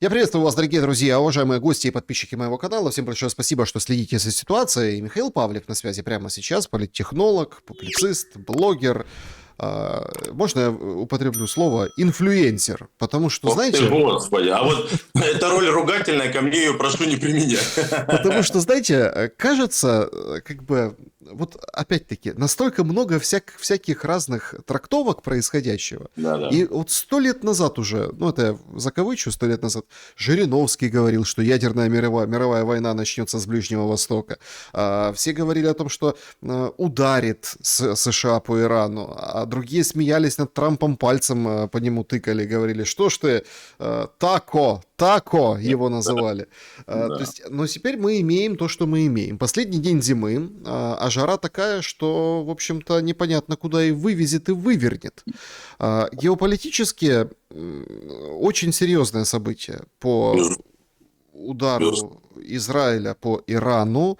Я приветствую вас, дорогие друзья, уважаемые гости и подписчики моего канала. Всем большое спасибо, что следите за ситуацией. Михаил Павлик на связи прямо сейчас, политтехнолог, публицист, блогер. Можно я употреблю слово инфлюенсер? Потому что, Ох ты, знаете, Господи. А вот эта роль ругательная, ко мне ее прошу не применять. потому что, знаете, кажется, как бы, вот опять-таки, настолько много всяких разных трактовок происходящего. Да-да. И вот 100 лет назад уже, ну это я закавычу, 100 лет назад, Жириновский говорил, что ядерная мировая война начнется с Ближнего Востока. Все говорили о том, что ударит США по Ирану, а другие смеялись над Трампом, пальцем по нему тыкали, говорили, что ж ты, тако его называли. То Да. есть, но теперь мы имеем то, что мы имеем. Последний день зимы, а жара такая, что, в общем-то, непонятно, куда и вывезет, и вывернет. Геополитически очень серьезное событие по Без- без- удару Израиля по Ирану.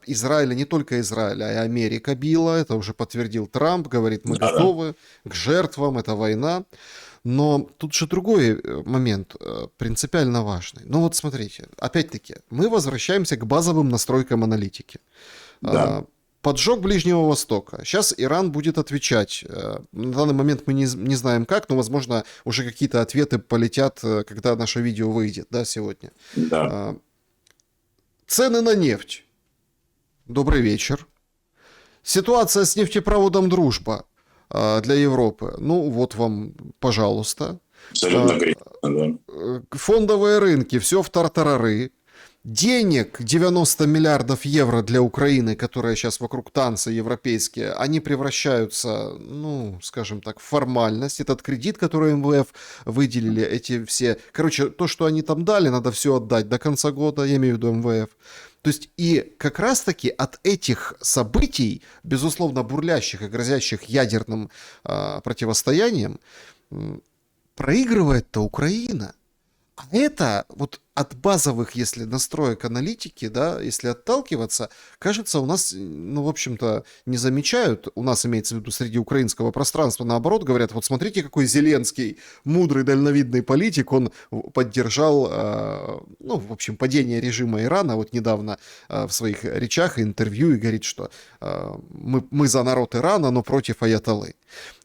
Израиля, не только Израиля, а и Америка била. Это уже подтвердил Трамп. Говорит, мы Да-да. готовы к жертвам, это война. Но тут же другой момент, принципиально важный. Ну вот смотрите, опять-таки, мы возвращаемся к базовым настройкам аналитики. Да. Поджог Ближнего Востока. Сейчас Иран будет отвечать. На данный момент мы не знаем как, но, возможно, уже какие-то ответы полетят, когда наше видео выйдет, да, сегодня. Да. А, Цены на нефть. Добрый вечер. Ситуация с нефтепроводом «Дружба» для Европы. Ну, вот вам, пожалуйста. Абсолютно корректно. Да. Фондовые рынки, все в тартарары. Денег 90 миллиардов евро для Украины, которые сейчас вокруг танца европейские, они превращаются, ну, скажем так, в формальность. Этот кредит, который МВФ выделили, эти все... Короче, то, что они там дали, надо все отдать до конца года, я имею в виду МВФ. То есть и как раз-таки от этих событий, безусловно, бурлящих и грозящих ядерным противостоянием, проигрывает-то Украина. А это вот от базовых, если настроек аналитики, да, если отталкиваться, кажется, у нас, ну, в общем-то, не замечают, у нас имеется в виду среди украинского пространства, наоборот, говорят, вот смотрите, какой Зеленский, мудрый, дальновидный политик, он поддержал, ну, в общем, падение режима Ирана, вот недавно в своих речах и интервью, и говорит, что мы за народ Ирана, но против аятоллы.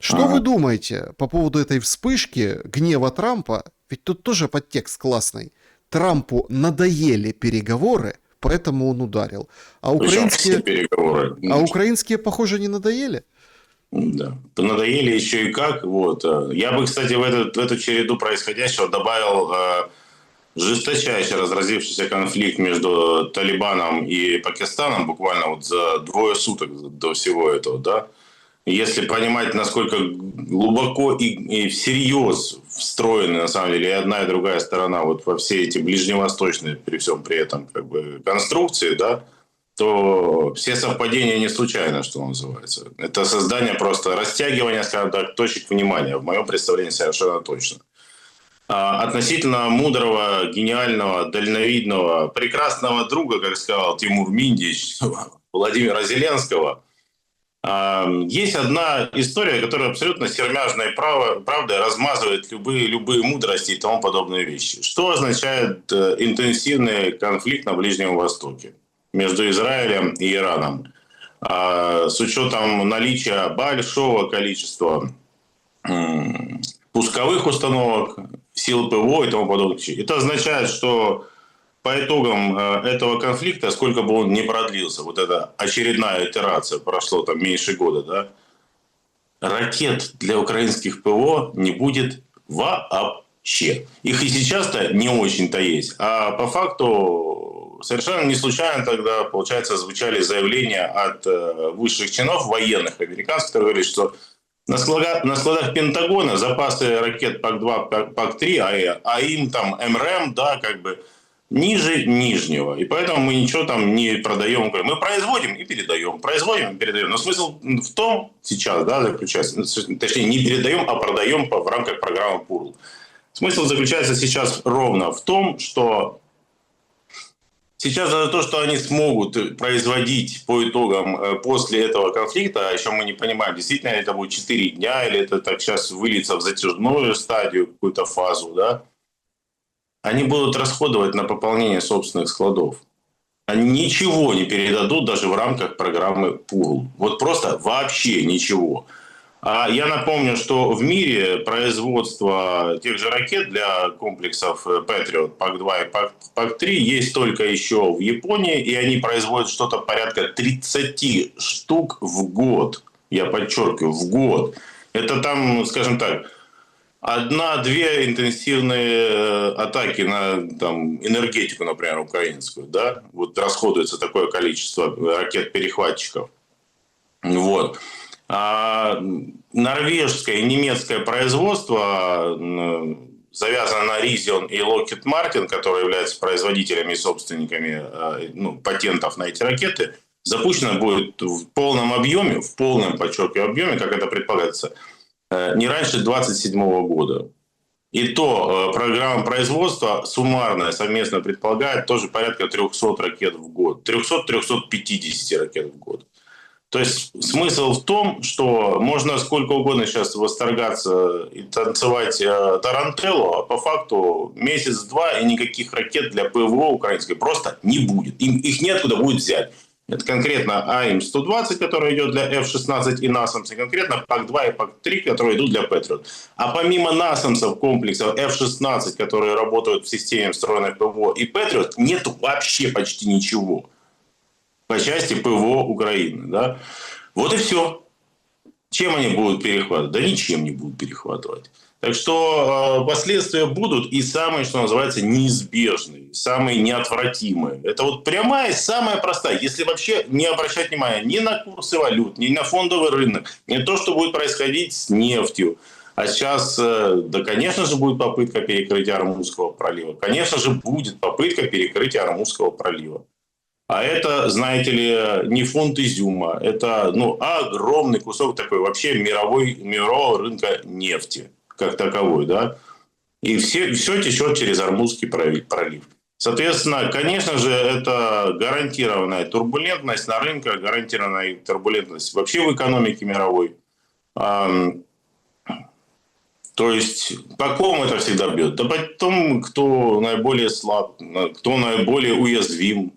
Что вы Ага. думаете по поводу этой вспышки гнева Трампа? Ведь тут тоже подтекст классный. Трампу надоели переговоры, поэтому он ударил. А Причем все украинские, переговоры. а украинские, похоже, не надоели. Да. Надоели еще и как. Вот. Я бы, кстати, в эту череду происходящего добавил жесточайший разразившийся конфликт между Талибаном и Пакистаном буквально вот за 2 суток до всего этого, да. Если понимать, насколько глубоко и всерьез встроены, на самом деле, и одна, и другая сторона вот во все эти ближневосточные, при всем при этом, как бы, конструкции, да, то все совпадения не случайно, что называется. Это создание просто растягивания, скажем так, точек внимания, в моем представлении совершенно точно. Относительно мудрого, гениального, дальновидного, прекрасного друга, как сказал Тимур Миндич, Владимира Зеленского, есть одна история, которая абсолютно сермяжной правдой размазывает любые мудрости и тому подобные вещи. Что означает интенсивный конфликт на Ближнем Востоке между Израилем и Ираном? С учетом наличия большого количества пусковых установок, сил ПВО и тому подобное. Это означает, что по итогам этого конфликта, сколько бы он ни продлился, вот эта очередная итерация, прошло там меньше года, да, ракет для украинских ПВО не будет вообще. Их и сейчас-то не очень-то есть. А по факту совершенно не случайно тогда, получается, звучали заявления от высших чинов военных американских, которые говорили, что на складах Пентагона запасы ракет ПАК-2, ПАК-3, а им там МРМ, да, как бы ниже нижнего. И поэтому мы ничего там не продаем. Мы производим и передаем. Производим и передаем. Но смысл в том сейчас, да, заключается, точнее, не передаем, а продаем в рамках программы ПУРЛ. Смысл заключается сейчас ровно в том, что сейчас за то, что они смогут производить по итогам после этого конфликта, а еще мы не понимаем, действительно это будет 4 дня, или это так сейчас выльется в затяжную стадию, какую-то фазу, да, они будут расходовать на пополнение собственных складов. Они ничего не передадут даже в рамках программы ПУРЛ. Вот просто вообще ничего. А я напомню, что в мире производство тех же ракет для комплексов Patriot, PAC-2 и PAC-3 есть только еще в Японии, и они производят что-то порядка 30 штук в год. Я подчеркиваю, в год. Это там, скажем так, одна-две интенсивные атаки на там, энергетику, например, украинскую. Да? Вот расходуется такое количество ракет-перехватчиков. Вот. А норвежское и немецкое производство завязано на Raytheon и Lockheed Martin, которые являются производителями и собственниками патентов на эти ракеты, запущено будет в полном объеме, в полном, подчеркиваю, объеме, как это предполагается, не раньше 2027 года. И то программа производства суммарная, совместно предполагает тоже порядка 300 ракет в год. 300-350 ракет в год. То есть смысл в том, что можно сколько угодно сейчас восторгаться и танцевать тарантеллу, а по факту месяц-два и никаких ракет для ПВО украинской просто не будет. Их неоткуда будет взять. Это конкретно АИМ-120, который идет для F-16 и NASAMS, и конкретно ПАК-2 и ПАК-3, которые идут для Patriot. А помимо NASAMS комплексов F-16, которые работают в системе встроенной ПВО, и Patriot, нет вообще почти ничего по части ПВО Украины. Да? Вот и все. Чем они будут перехватывать? Да ничем не будут перехватывать. Так что последствия будут и самые, что называется, неизбежные, самые неотвратимые. Это вот прямая, самая простая. Если вообще не обращать внимания ни на курсы валют, ни на фондовый рынок, ни на то, что будет происходить с нефтью. А сейчас, да, конечно же, будет попытка перекрытия Ормузского пролива. Конечно же, будет попытка перекрытия Ормузского пролива. А это, знаете ли, не фунт изюма. Это огромный кусок такой вообще мирового рынка нефти как таковой. Да? И все течет через Ормузский пролив. Соответственно, конечно же, это гарантированная турбулентность на рынке, гарантированная турбулентность вообще в экономике мировой. То есть, по кому это всегда бьет? Да по тому, кто наиболее слаб, кто наиболее уязвим.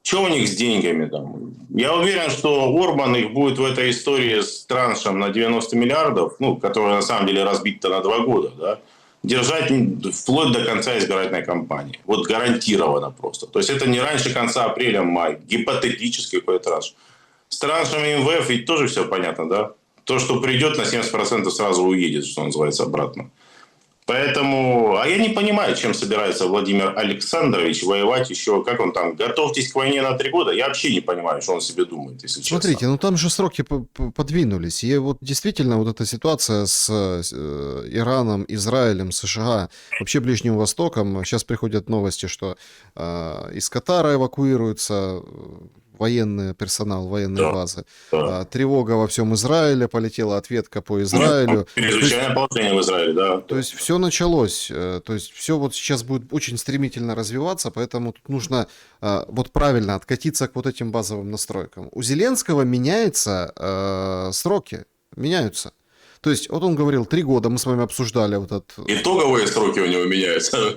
Что у них с деньгами там? Я уверен, что Орбан их будет в этой истории с траншем на 90 миллиардов, который на самом деле разбит-то на 2 года, да, держать вплоть до конца избирательной кампании. Вот гарантированно просто. То есть это не раньше конца апреля-мая. Гипотетический какой-то транш. С траншами МВФ ведь тоже все понятно, да? То, что придет, на 70% сразу уедет, что называется, обратно. Поэтому, а я не понимаю, чем собирается Владимир Александрович воевать еще, как он там, готовьтесь к войне на 3 года. Я вообще не понимаю, что он себе думает, если честно. Смотрите, там же сроки подвинулись. И вот действительно вот эта ситуация с Ираном, Израилем, США, вообще Ближним Востоком. Сейчас приходят новости, что из Катара эвакуируется военный персонал, военные базы. Да. Тревога во всем Израиле, полетела ответка по Израилю. Чрезвычайное положение в Израиле, да. То есть все началось. То есть все вот сейчас будет очень стремительно развиваться, поэтому тут нужно вот правильно откатиться к вот этим базовым настройкам. У Зеленского меняются сроки, меняются. То есть, вот он говорил, 3 года, мы с вами обсуждали вот этот... Итоговые сроки у него меняются.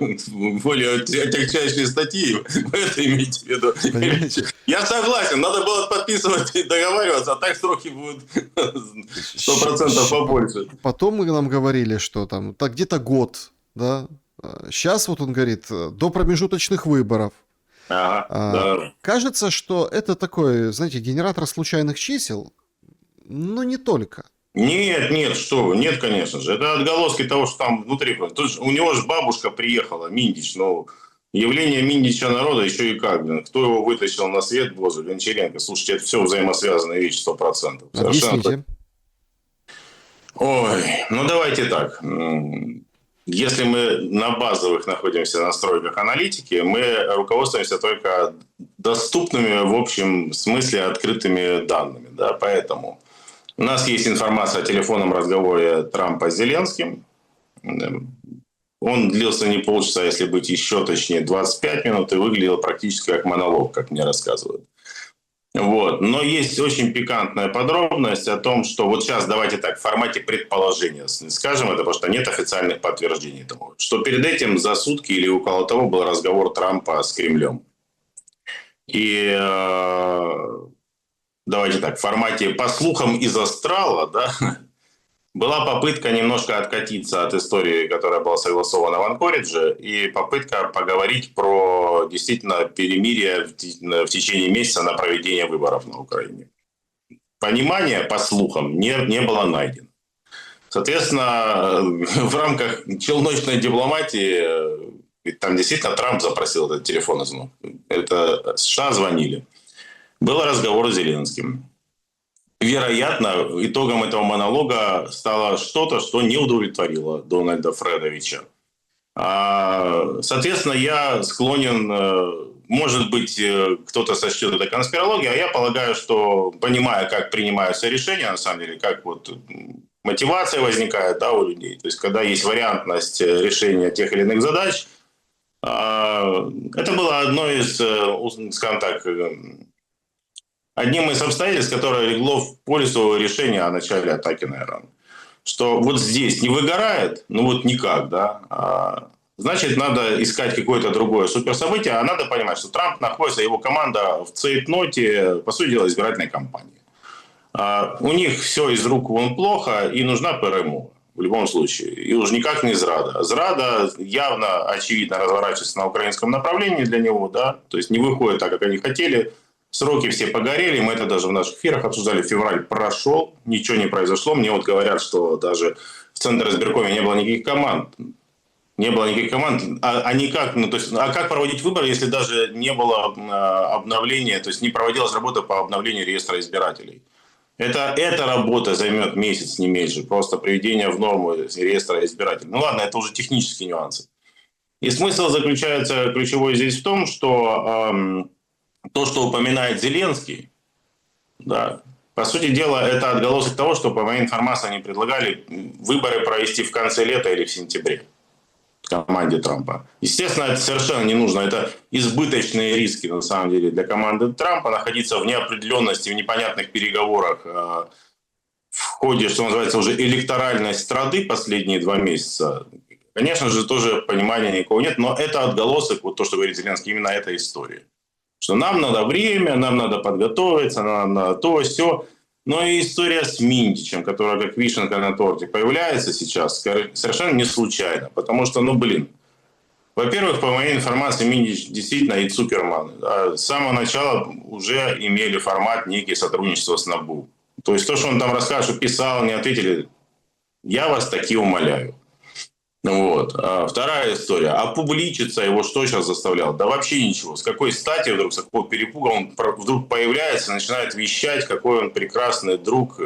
Более отягчающие статьи, вы это имеете в виду. Понимаете? Я согласен, надо было подписывать и договариваться, а так сроки будут 100% побольше. Потом мы нам говорили, что там так где-то год, да? Сейчас вот он говорит, до промежуточных выборов. Ага, да. Кажется, что это такой, знаете, генератор случайных чисел, но не только. Нет, что вы, нет, конечно же. Это отголоски того, что там внутри. Тут у него же бабушка приехала, Миндич. Явление Миндича народа еще и как. Кто его вытащил на свет, боже, Гончаренко. Слушайте, это все взаимосвязанные вещи 100%. Объясните. Ой, давайте так. Если мы на базовых находимся настройках аналитики, мы руководствуемся только доступными в общем смысле открытыми данными. Да? Поэтому... У нас есть информация о телефонном разговоре Трампа с Зеленским. Он длился не полчаса, если быть еще точнее, 25 минут, и выглядел практически как монолог, как мне рассказывают. Вот. Но есть очень пикантная подробность о том, что вот сейчас давайте так, в формате предположения скажем это, потому что нет официальных подтверждений тому, что перед этим за сутки или около того был разговор Трампа с Кремлем. И давайте так, в формате по слухам из астрала, да, была попытка немножко откатиться от истории, которая была согласована в Анкоридже, и попытка поговорить про действительно перемирие в течение месяца на проведение выборов на Украине. Понимания, по слухам, не было найдено. Соответственно, в рамках челночной дипломатии, ведь там действительно Трамп запросил этот телефонный звонок, это США звонили, был разговор с Зеленским. Вероятно, итогом этого монолога стало что-то, что не удовлетворило Дональда Фредовича. Соответственно, я склонен, может быть, кто-то сочтет это конспирологией, а я полагаю, что, понимая, как принимаются решения, на самом деле, как вот мотивация возникает, да, у людей, то есть когда есть вариантность решения тех или иных задач, это было одно из, скажем так, одним из обстоятельств, которое легло в пользу решения о начале атаки на Иран. Что вот здесь не выгорает, ну вот никак, да, значит, надо искать какое-то другое суперсобытие, а надо понимать, что Трамп находится, его команда в цейтноте, по сути дела, избирательной кампании. У них все из рук вон плохо, и нужна ПРМО в любом случае. И уж никак не Зрада. Зрада явно, очевидно, разворачивается на украинском направлении для него, да, то есть не выходит так, как они хотели. Сроки все погорели, мы это даже в наших эфирах обсуждали. Февраль прошел, ничего не произошло. Мне вот говорят, что даже в Центре избиркоме не было никаких команд. Не было никаких команд. А никак, ну, то есть, а как проводить выборы, если даже не было обновления, то есть не проводилась работа по обновлению реестра избирателей? Эта работа займет месяц, не меньше. Просто приведение в норму реестра избирателей. Ну ладно, это уже технические нюансы. И смысл заключается ключевой здесь в том, что то, что упоминает Зеленский, да, по сути дела, это отголосок того, что, по моей информации, они предлагали выборы провести в конце лета или в сентябре в команде Трампа. Естественно, это совершенно не нужно. Это избыточные риски, на самом деле, для команды Трампа находиться в неопределенности, в непонятных переговорах в ходе, что называется, уже электоральной страды последние 2 месяца. Конечно же, тоже понимания никакого нет, но это отголосок, вот то, что говорит Зеленский, именно этой истории. Что нам надо время, нам надо подготовиться, нам надо то, все. Но и история с Минтичем, которая как вишенка на торте появляется сейчас, совершенно не случайно. Потому что, ну блин, во-первых, по моей информации, Минтич действительно и Цукерман с самого начала уже имели формат некий сотрудничества с НАБУ. То есть то, что он там расскажет, что писал, не ответили, я вас таки умоляю. Вот. Вторая история. А публичиться его что сейчас заставлял? Да вообще ничего. С какой стати вдруг, с какого перепуга он вдруг появляется и начинает вещать, какой он прекрасный друг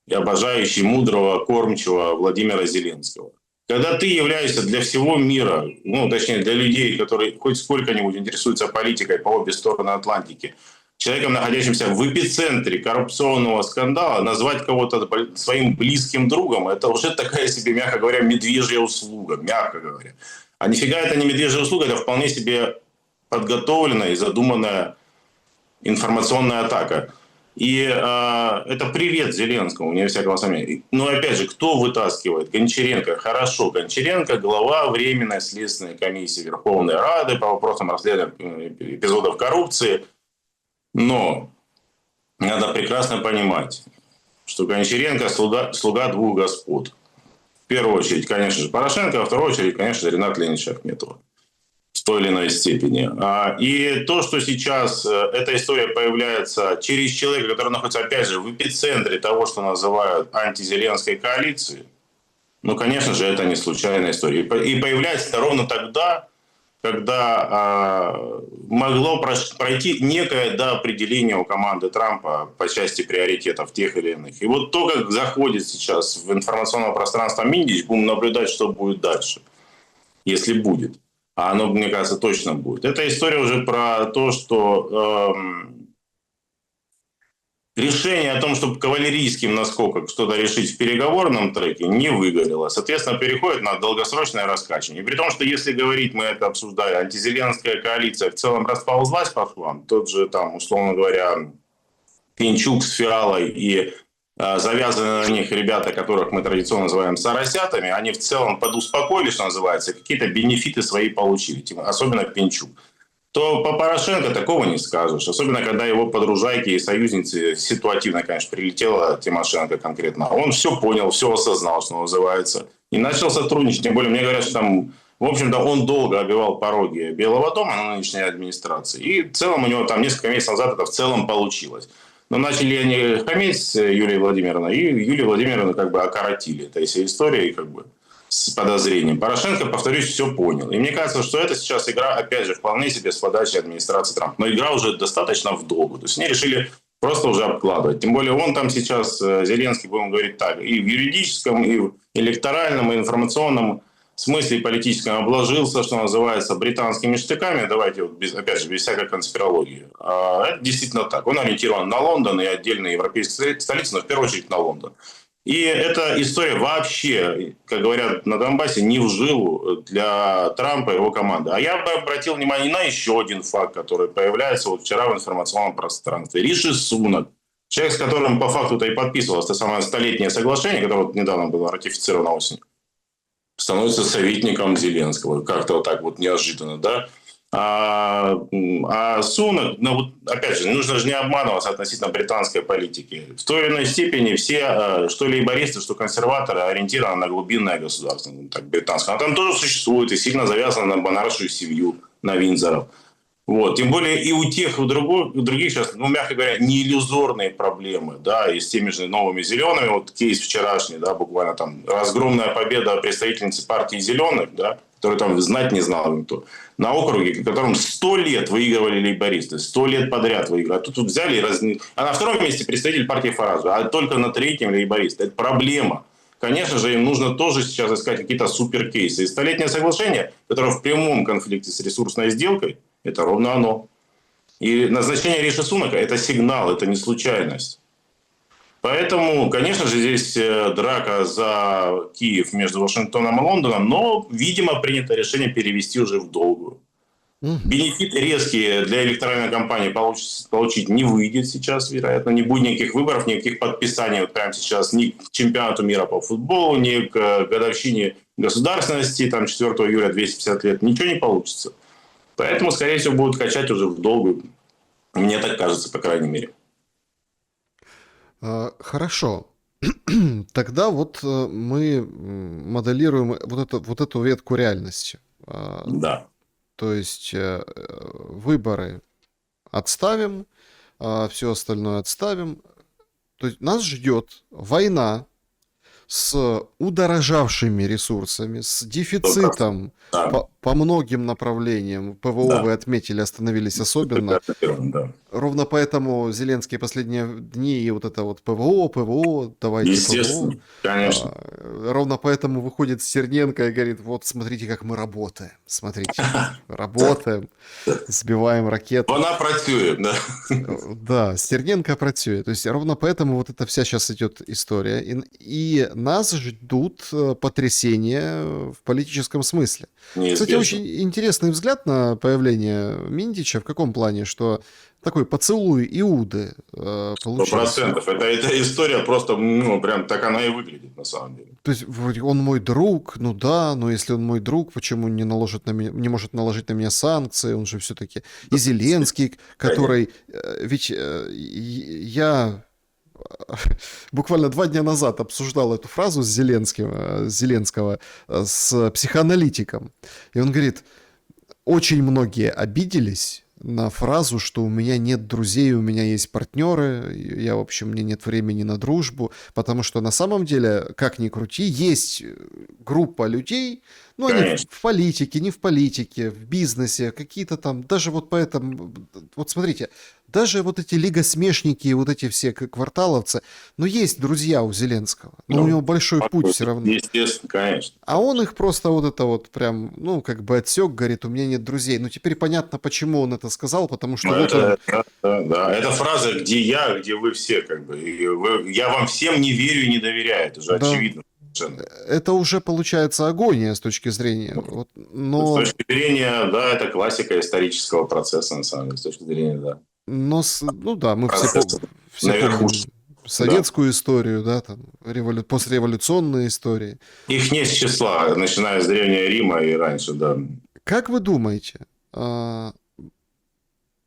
и обожающий мудрого, кормчего Владимира Зеленского. Когда ты являешься для всего мира, ну, точнее, для людей, которые хоть сколько-нибудь интересуются политикой по обе стороны Атлантики, человеком, находящимся в эпицентре коррупционного скандала, назвать кого-то своим близким другом, это уже такая себе, мягко говоря, медвежья услуга, мягко говоря. А нифига это не медвежья услуга, это вполне себе подготовленная и задуманная информационная атака. И это привет Зеленскому, вне всякого сомнения. Но опять же, кто вытаскивает? Гончаренко. Хорошо, Гончаренко, глава Временной следственной комиссии Верховной Рады по вопросам расследования эпизодов коррупции. Но надо прекрасно понимать, что Гончаренко слуга двух господ. В первую очередь, конечно же, Порошенко, а во вторую очередь, конечно, Ренат Леонидович Ахметова. В той или иной степени. И то, что сейчас эта история появляется через человека, который находится, опять же, в эпицентре того, что называют антизеленской коалицией, ну, конечно же, это не случайная история. И появляется это ровно тогда, когда могло пройти некое доопределение у команды Трампа по части приоритетов тех или иных. И вот то, как заходит сейчас в информационное пространство Минтич, будем наблюдать, что будет дальше, если будет. А оно, мне кажется, точно будет. Эта история уже про то, что решение о том, чтобы кавалерийским наскоком что-то решить в переговорном треке, не выгорело. Соответственно, переходит на долгосрочное раскачивание. И при том, что если говорить, мы это обсуждали, антизеленская коалиция в целом расползлась по швам, тот же там, условно говоря, Пинчук с Фиалой и завязаны на них ребята, которых мы традиционно называем соросятами, они в целом подуспокоили, что называется, какие-то бенефиты свои получили, особенно Пинчук. То по Порошенко такого не скажешь. Особенно, когда его подружайки и союзницы ситуативно, конечно, прилетела Тимошенко конкретно. Он все понял, все осознал, что называется. И начал сотрудничать. Тем более, мне говорят, что там, в общем-то, он долго обивал пороги Белого дома на нынешней администрации. И в целом у него там несколько месяцев назад это в целом получилось. Но начали они хамить с Юлией Владимировной, и Юлию Владимировну как бы окоротили. Это вся история, и как бы с подозрением. Порошенко, повторюсь, все понял. И мне кажется, что это сейчас игра, опять же, вполне себе с подачи администрации Трампа. Но игра уже достаточно в долгу. То есть они решили просто уже обкладывать. Тем более он там сейчас, Зеленский, будем говорить так, и в юридическом, и в электоральном, и информационном смысле и политическом обложился, что называется, британскими штыками. Давайте, вот опять же, без всякой конспирологии. Это действительно так. Он ориентирован на Лондон и отдельные европейские столицы, но в первую очередь на Лондон. И эта история вообще, как говорят на Донбассе, не в жилу для Трампа и его команды. А я бы обратил внимание на еще один факт, который появляется вот вчера в информационном пространстве. Риши Сунак, человек, с которым по факту-то и подписывалось то самое столетнее соглашение, которое вот недавно было ратифицировано осенью, становится советником Зеленского. Как-то вот так вот неожиданно, да? А Сунак, ну вот опять же, нужно же не обманываться относительно британской политики. В той или иной степени все, что лейбористы, что консерваторы, ориентированы на глубинное государство, ну, так, британское. Оно там тоже существует и сильно завязано на монаршую семью, на Виндзоров. Вот. Тем более и у тех, и у других сейчас, ну, мягко говоря, не иллюзорные проблемы, да, и с теми же новыми зелеными, вот кейс вчерашний, да, буквально там разгромная победа представительницы партии зеленых, да, которую там знать не знал никто, на округе, в котором 100 лет выигрывали лейбористы, 100 лет подряд выигрывали. А тут взяли и А на втором месте представитель партии Фаража, а только на третьем лейбористы. Это проблема. Конечно же, им нужно тоже сейчас искать какие-то суперкейсы. И столетнее соглашение, которое в прямом конфликте с ресурсной сделкой, это ровно оно. И назначение Риши Сунака – это сигнал, это не случайность. Поэтому, конечно же, здесь драка за Киев между Вашингтоном и Лондоном, но, видимо, принято решение перевести уже в долгую. Бенефиты резкие для электоральной кампании получить не выйдет сейчас, вероятно. Не будет никаких выборов, никаких подписаний вот прямо сейчас ни к чемпионату мира по футболу, ни к годовщине государственности, там 4 июля 250 лет. Ничего не получится. Поэтому, скорее всего, будут качать уже в долгую. Мне так кажется, по крайней мере. Хорошо. Тогда вот мы моделируем вот эту ветку реальности. Да. То есть выборы отставим, все остальное отставим. То есть нас ждет война с удорожавшими ресурсами, с дефицитом Да. по многим направлениям. ПВО Да. вы отметили, остановились особенно. Да. Ровно поэтому Зеленский последние дни и вот это вот ПВО, давайте Естественно, ПВО. конечно. Ровно поэтому выходит Стерненко и говорит, вот смотрите, как мы работаем. Смотрите, работаем, сбиваем ракеты. Вона працює, да. Да, Стерненко працює. То есть ровно поэтому вот эта вся сейчас идет история. И нас ждут потрясения в политическом смысле. Кстати, очень интересный взгляд на появление Минтича. В каком плане? Что такой поцелуй Иуды получился. 100%. Эта история просто, ну, прям так она и выглядит, на самом деле. То есть, вроде он мой друг, ну да, но если он мой друг, почему не может наложить на меня санкции? Он же все-таки и Зеленский, который... Ведь я буквально 2 дня назад обсуждал эту фразу с Зеленского с психоаналитиком. И он говорит, очень многие обиделись на фразу, что у меня нет друзей, у меня есть партнеры, я, в общем, мне нет времени на дружбу, потому что на самом деле, как ни крути, есть группа людей, ну, они в политике, не в политике, в бизнесе, какие-то там, даже вот поэтому, вот смотрите, даже вот эти лигосмешники, вот эти все кварталовцы, но есть друзья у Зеленского, но у него большой путь все равно. Естественно, конечно. А он их просто вот это вот прям, ну, как бы отсек, говорит, у меня нет друзей. Ну, теперь понятно, почему он это сказал, потому что... Да. Это фраза «где я, где вы все», как бы. Я вам всем не верю и не доверяю, это же очевидно. Это уже получается агония с точки зрения. Но... С точки зрения, да, это классика исторического процесса, на самом деле, с точки зрения, да. Но, ну да, мы все, процесса все на помним верхушке. Да. советскую историю, да, там, послереволюционные истории. Их не с числа, начиная с Древнего Рима и раньше, да. Как вы думаете, а,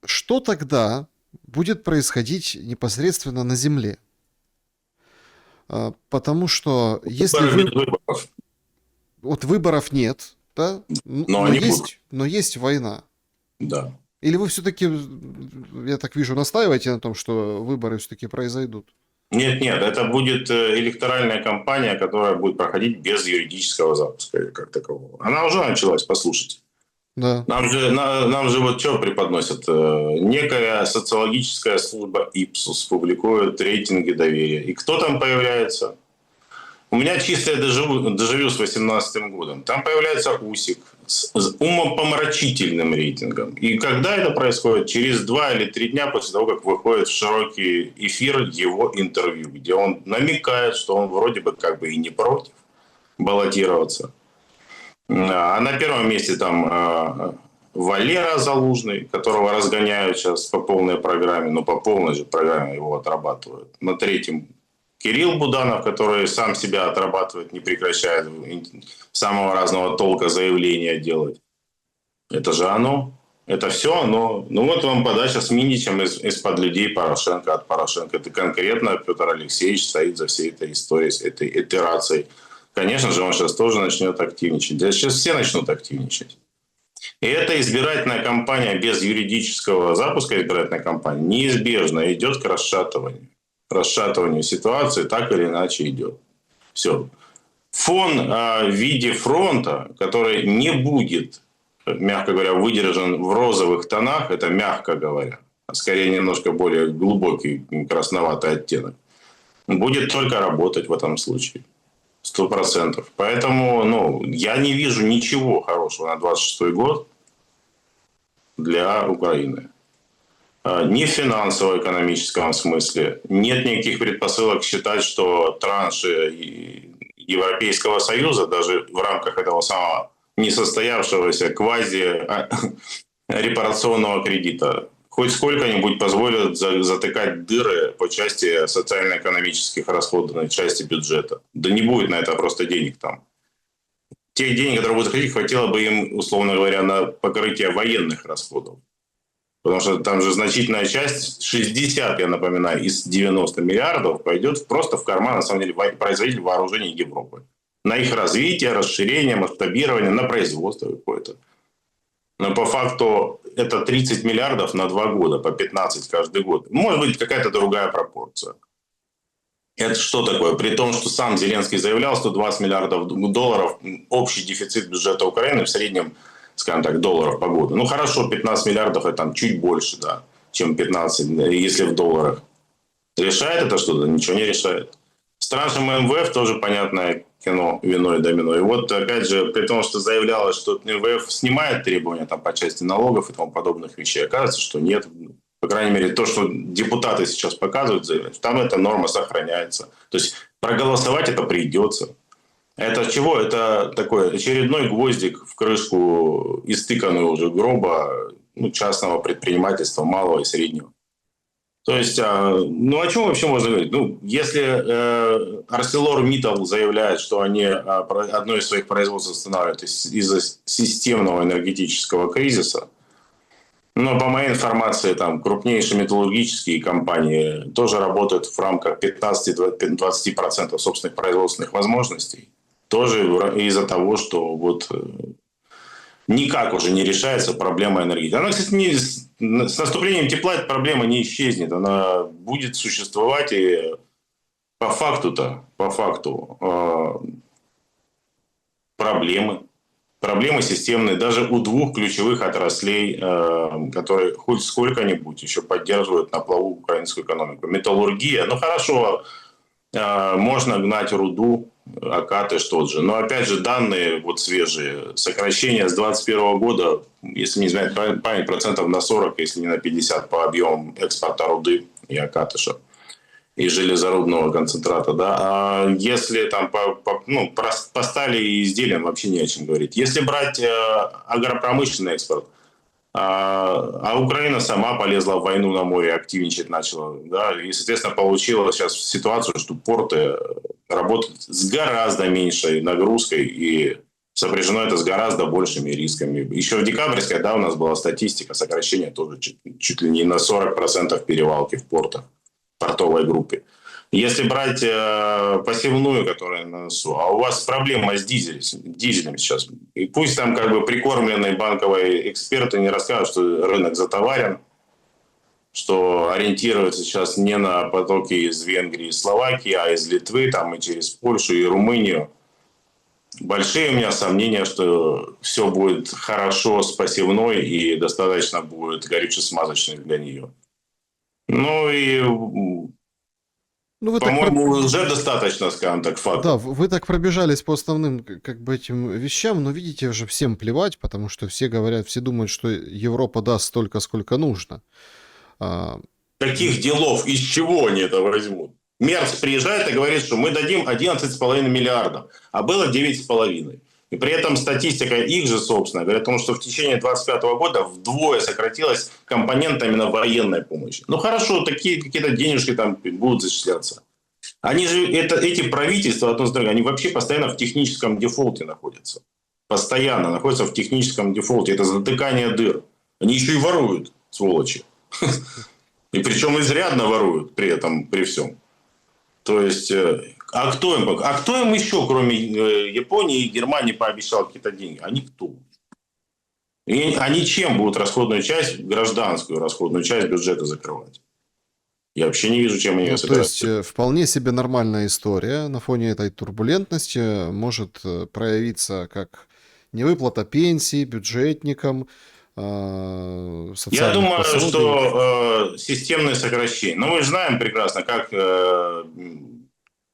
что тогда будет происходить непосредственно на Земле? Потому что если Выборы без вы... выборов. Вот выборов нет, да, Но они будут. но есть война. Да. Или вы все-таки, я так вижу, настаиваете на том, что выборы все-таки произойдут? Нет, нет, это будет электоральная кампания, которая будет проходить без юридического запуска как такового. Она уже началась, послушайте. Да. Нам же вот что преподносят? Некая социологическая служба Ipsos публикует рейтинги доверия. И кто там появляется? У меня чистое дежавю с 2018 годом. Там появляется Усик с умопомрачительным рейтингом. И когда это происходит? Через 2 или 3 дня после того, как выходит в широкий эфир его интервью, где он намекает, что он вроде бы как бы и не против баллотироваться. А на первом месте там Валера Залужный, которого разгоняют сейчас по полной программе, но по полной же программе его отрабатывают. На третьем Кирилл Буданов, который сам себя отрабатывает, не прекращает самого разного толка заявления делать. Это же оно. Это все оно. Ну вот вам подача с Миничем из-под людей Порошенко, от Порошенко. Это конкретно Петр Алексеевич стоит за всей этой историей, с этой итерацией. Конечно же, он сейчас тоже начнет активничать. Да сейчас все начнут активничать. И эта избирательная кампания без юридического запуска избирательной кампании неизбежно идет к расшатыванию ситуации, так или иначе идет. Все. Фон в виде фронта, который не будет, мягко говоря, выдержан в розовых тонах, это мягко говоря, а скорее немножко более глубокий красноватый оттенок, будет только работать в этом случае. 100%. Поэтому я не вижу ничего хорошего на 26 год для Украины. Ни в финансово-экономическом смысле. Нет никаких предпосылок считать, что транши Европейского Союза, даже в рамках этого самого несостоявшегося квази-репарационного кредита, хоть сколько-нибудь позволят затыкать дыры по части социально-экономических расходов, на части бюджета. Да не будет на это просто денег там. Тех денег, которые будут заходить, хватило бы им, условно говоря, на покрытие военных расходов. Потому что там же значительная часть, 60, я напоминаю, из 90 миллиардов пойдет просто в карман, на самом деле, производителей вооружений Европы. На их развитие, расширение, масштабирование, на производство какое-то. Но по факту это 30 миллиардов на 2 года, по 15 каждый год. Может быть, какая-то другая пропорция. Это что такое? При том, что сам Зеленский заявлял 120 миллиардов долларов общий дефицит бюджета Украины в среднем, скажем так, долларов по году. Ну хорошо, 15 миллиардов это там чуть больше, да, чем 15, если в долларах. Решает это что-то? Ничего не решает. С траншем МВФ тоже понятное кино, вино и домино. И вот опять же, при том, что заявлялось, что МВФ снимает требования там, по части налогов и тому подобных вещей, оказывается, что нет. По крайней мере, то, что депутаты сейчас показывают, заявляют, там эта норма сохраняется. То есть проголосовать это придется. Это чего? Это такой очередной гвоздик в крышку истыканную уже гроба частного предпринимательства, малого и среднего. То есть, о чем вообще можно говорить? Если ArcelorMittal заявляет, что они одно из своих производств останавливают из-за системного энергетического кризиса, но по моей информации, там крупнейшие металлургические компании тоже работают в рамках 15-20% собственных производственных возможностей. Тоже из-за того, что никак уже не решается проблема энергетики. Она, кстати, с наступлением тепла эта проблема не исчезнет. Она будет существовать и по факту проблемы системные даже у двух ключевых отраслей, которые хоть сколько-нибудь еще поддерживают на плаву украинскую экономику. Металлургия, хорошо, можно гнать руду, Акаты что же. Но опять же данные свежие. Сокращение с 2021 года, если не изменяет память, процентов на 40, если не на 50 по объемам экспорта руды и Акатыша. И железорудного концентрата. Да? А если там по стали и изделиям вообще не о чем говорить. Если брать агропромышленный экспорт, А Украина сама полезла в войну на море, активничать начала. Да, и, соответственно, получила сейчас ситуацию, что порты работают с гораздо меньшей нагрузкой, и сопряжено это с гораздо большими рисками. Еще в декабрьской, да, у нас была статистика сокращения тоже чуть ли не на 40% перевалки в портах, в портовой группе. Если брать посевную, которая на носу, а у вас проблема с дизелем сейчас, и пусть там как бы прикормленные банковые эксперты не расскажут, что рынок затоварен, что ориентируется сейчас не на потоки из Венгрии и Словакии, а из Литвы, там и через Польшу и Румынию. Большие у меня сомнения, что все будет хорошо с посевной и достаточно будет горюче-смазочных для нее. Ну и, Ну, вы так по-моему, уже достаточно, скажем так, Да, фактов. вы так пробежались по основным как бы этим вещам, но видите, уже всем плевать, потому что все говорят, все думают, что Европа даст столько, сколько нужно. А, Каких делов, из чего они это возьмут? Мерц приезжает и говорит, что мы дадим 11,5 миллиардов, а было 9,5. И при этом статистика их же, собственно, говорит о том, что в течение 2025 года вдвое сократилась компонента именно военной помощи. Ну хорошо, такие какие-то денежки там будут зачисляться. Они же, эти правительства, одно с другим, они вообще постоянно в техническом дефолте находятся. Постоянно находятся в техническом дефолте. Это затыкание дыр. Они еще и воруют, сволочи. И причем изрядно воруют при этом, при всем. То есть, а кто им еще, кроме Японии и Германии, пообещал какие-то деньги? А никто. И они чем будут расходную часть, гражданскую расходную часть бюджета закрывать? Я вообще не вижу, чем они ее ну, то есть собираются. вполне себе нормальная история на фоне этой турбулентности может проявиться как невыплата пенсий бюджетникам, Я социальных думаю, пособий. что системные сокращения. Но мы же знаем прекрасно, как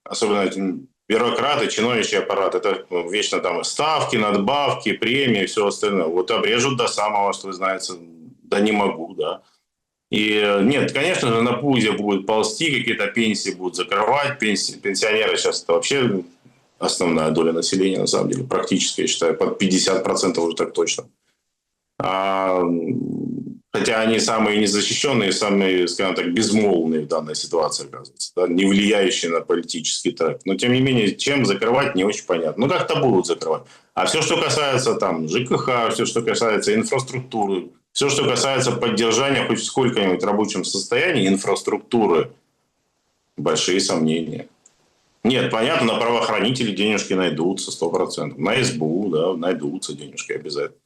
особенно эти бюрократы, чиновничий аппарат, это вечно там ставки, надбавки, премии и все остальное. Вот обрежут до самого, что вы знаете, да не могу, да. И нет, конечно же, на пузе будет ползти, какие-то пенсии будут закрывать, пенсионеры сейчас это вообще основная доля населения, на самом деле, практически, я считаю, под 50% уже так точно. А, хотя они самые незащищенные, самые, скажем так, безмолвные в данной ситуации, оказывается, да, не влияющие на политический трек. Но, тем не менее, чем закрывать, не очень понятно. Ну, как-то будут закрывать. А все, что касается там ЖКХ, все, что касается инфраструктуры, все, что касается поддержания хоть в сколько-нибудь рабочем состоянии инфраструктуры, большие сомнения. Нет, понятно, на правоохранителей денежки найдутся 100%. На СБУ, да, найдутся денежки обязательно.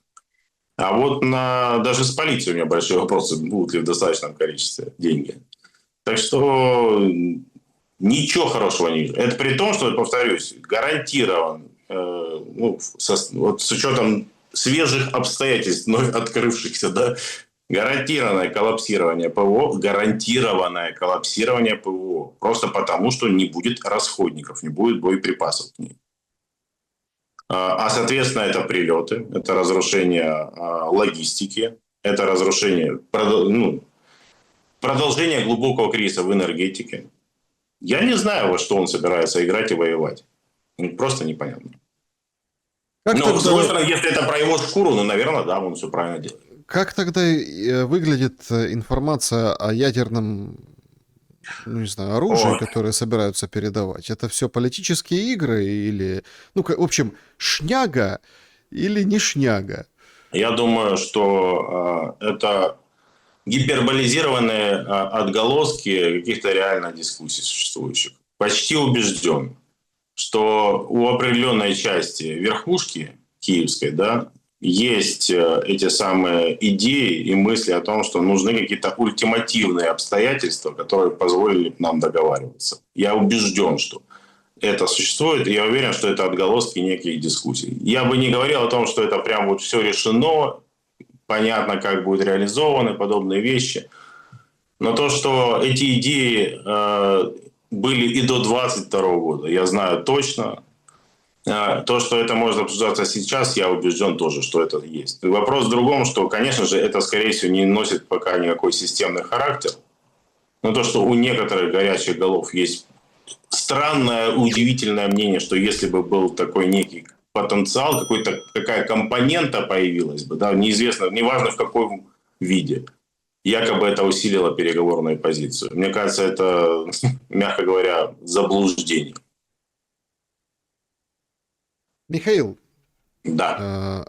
А вот даже с полицией у меня большие вопросы, будут ли в достаточном количестве деньги. Так что ничего хорошего не вижу. Это при том, что, повторюсь, гарантирован, вот с учетом свежих обстоятельств, вновь открывшихся, да, гарантированное коллапсирование ПВО. Просто потому, что не будет расходников, не будет боеприпасов к ним. А, соответственно, это прилеты, это разрушение логистики, это разрушение, продолжение глубокого кризиса в энергетике. Я не знаю, во что он собирается играть и воевать. Просто непонятно. Как Но, с другой тогда, стороны, если это про его шкуру, ну, наверное, да, он все правильно делает. как тогда выглядит информация о ядерном, ну, не знаю, оружие, Ой, которое собираются передавать? Это все политические игры или, ну, в общем, шняга или не шняга? я думаю, что это гиперболизированные отголоски каких-то реально дискуссий существующих. Почти убежден, что у определенной части верхушки киевской, да, есть эти самые идеи и мысли о том, что нужны какие-то ультимативные обстоятельства, которые позволили нам договариваться. Я убежден, что это существует, и я уверен, что это отголоски неких дискуссий. Я бы не говорил о том, что это прям вот все решено, понятно, как будут реализованы подобные вещи. Но то, что эти идеи были и до 2022 года, я знаю точно. То, что это может обсуждаться сейчас, я убежден тоже, что это есть. Вопрос в другом, что, конечно же, это, скорее всего, не носит пока никакой системный характер. Но то, что у некоторых горячих голов есть странное, удивительное мнение, что если бы был такой некий потенциал, какая компонента появилась бы, да, неизвестно, неважно в каком виде. Якобы это усилило переговорную позицию. Мне кажется, это, мягко говоря, заблуждение. Михаил, Да, э,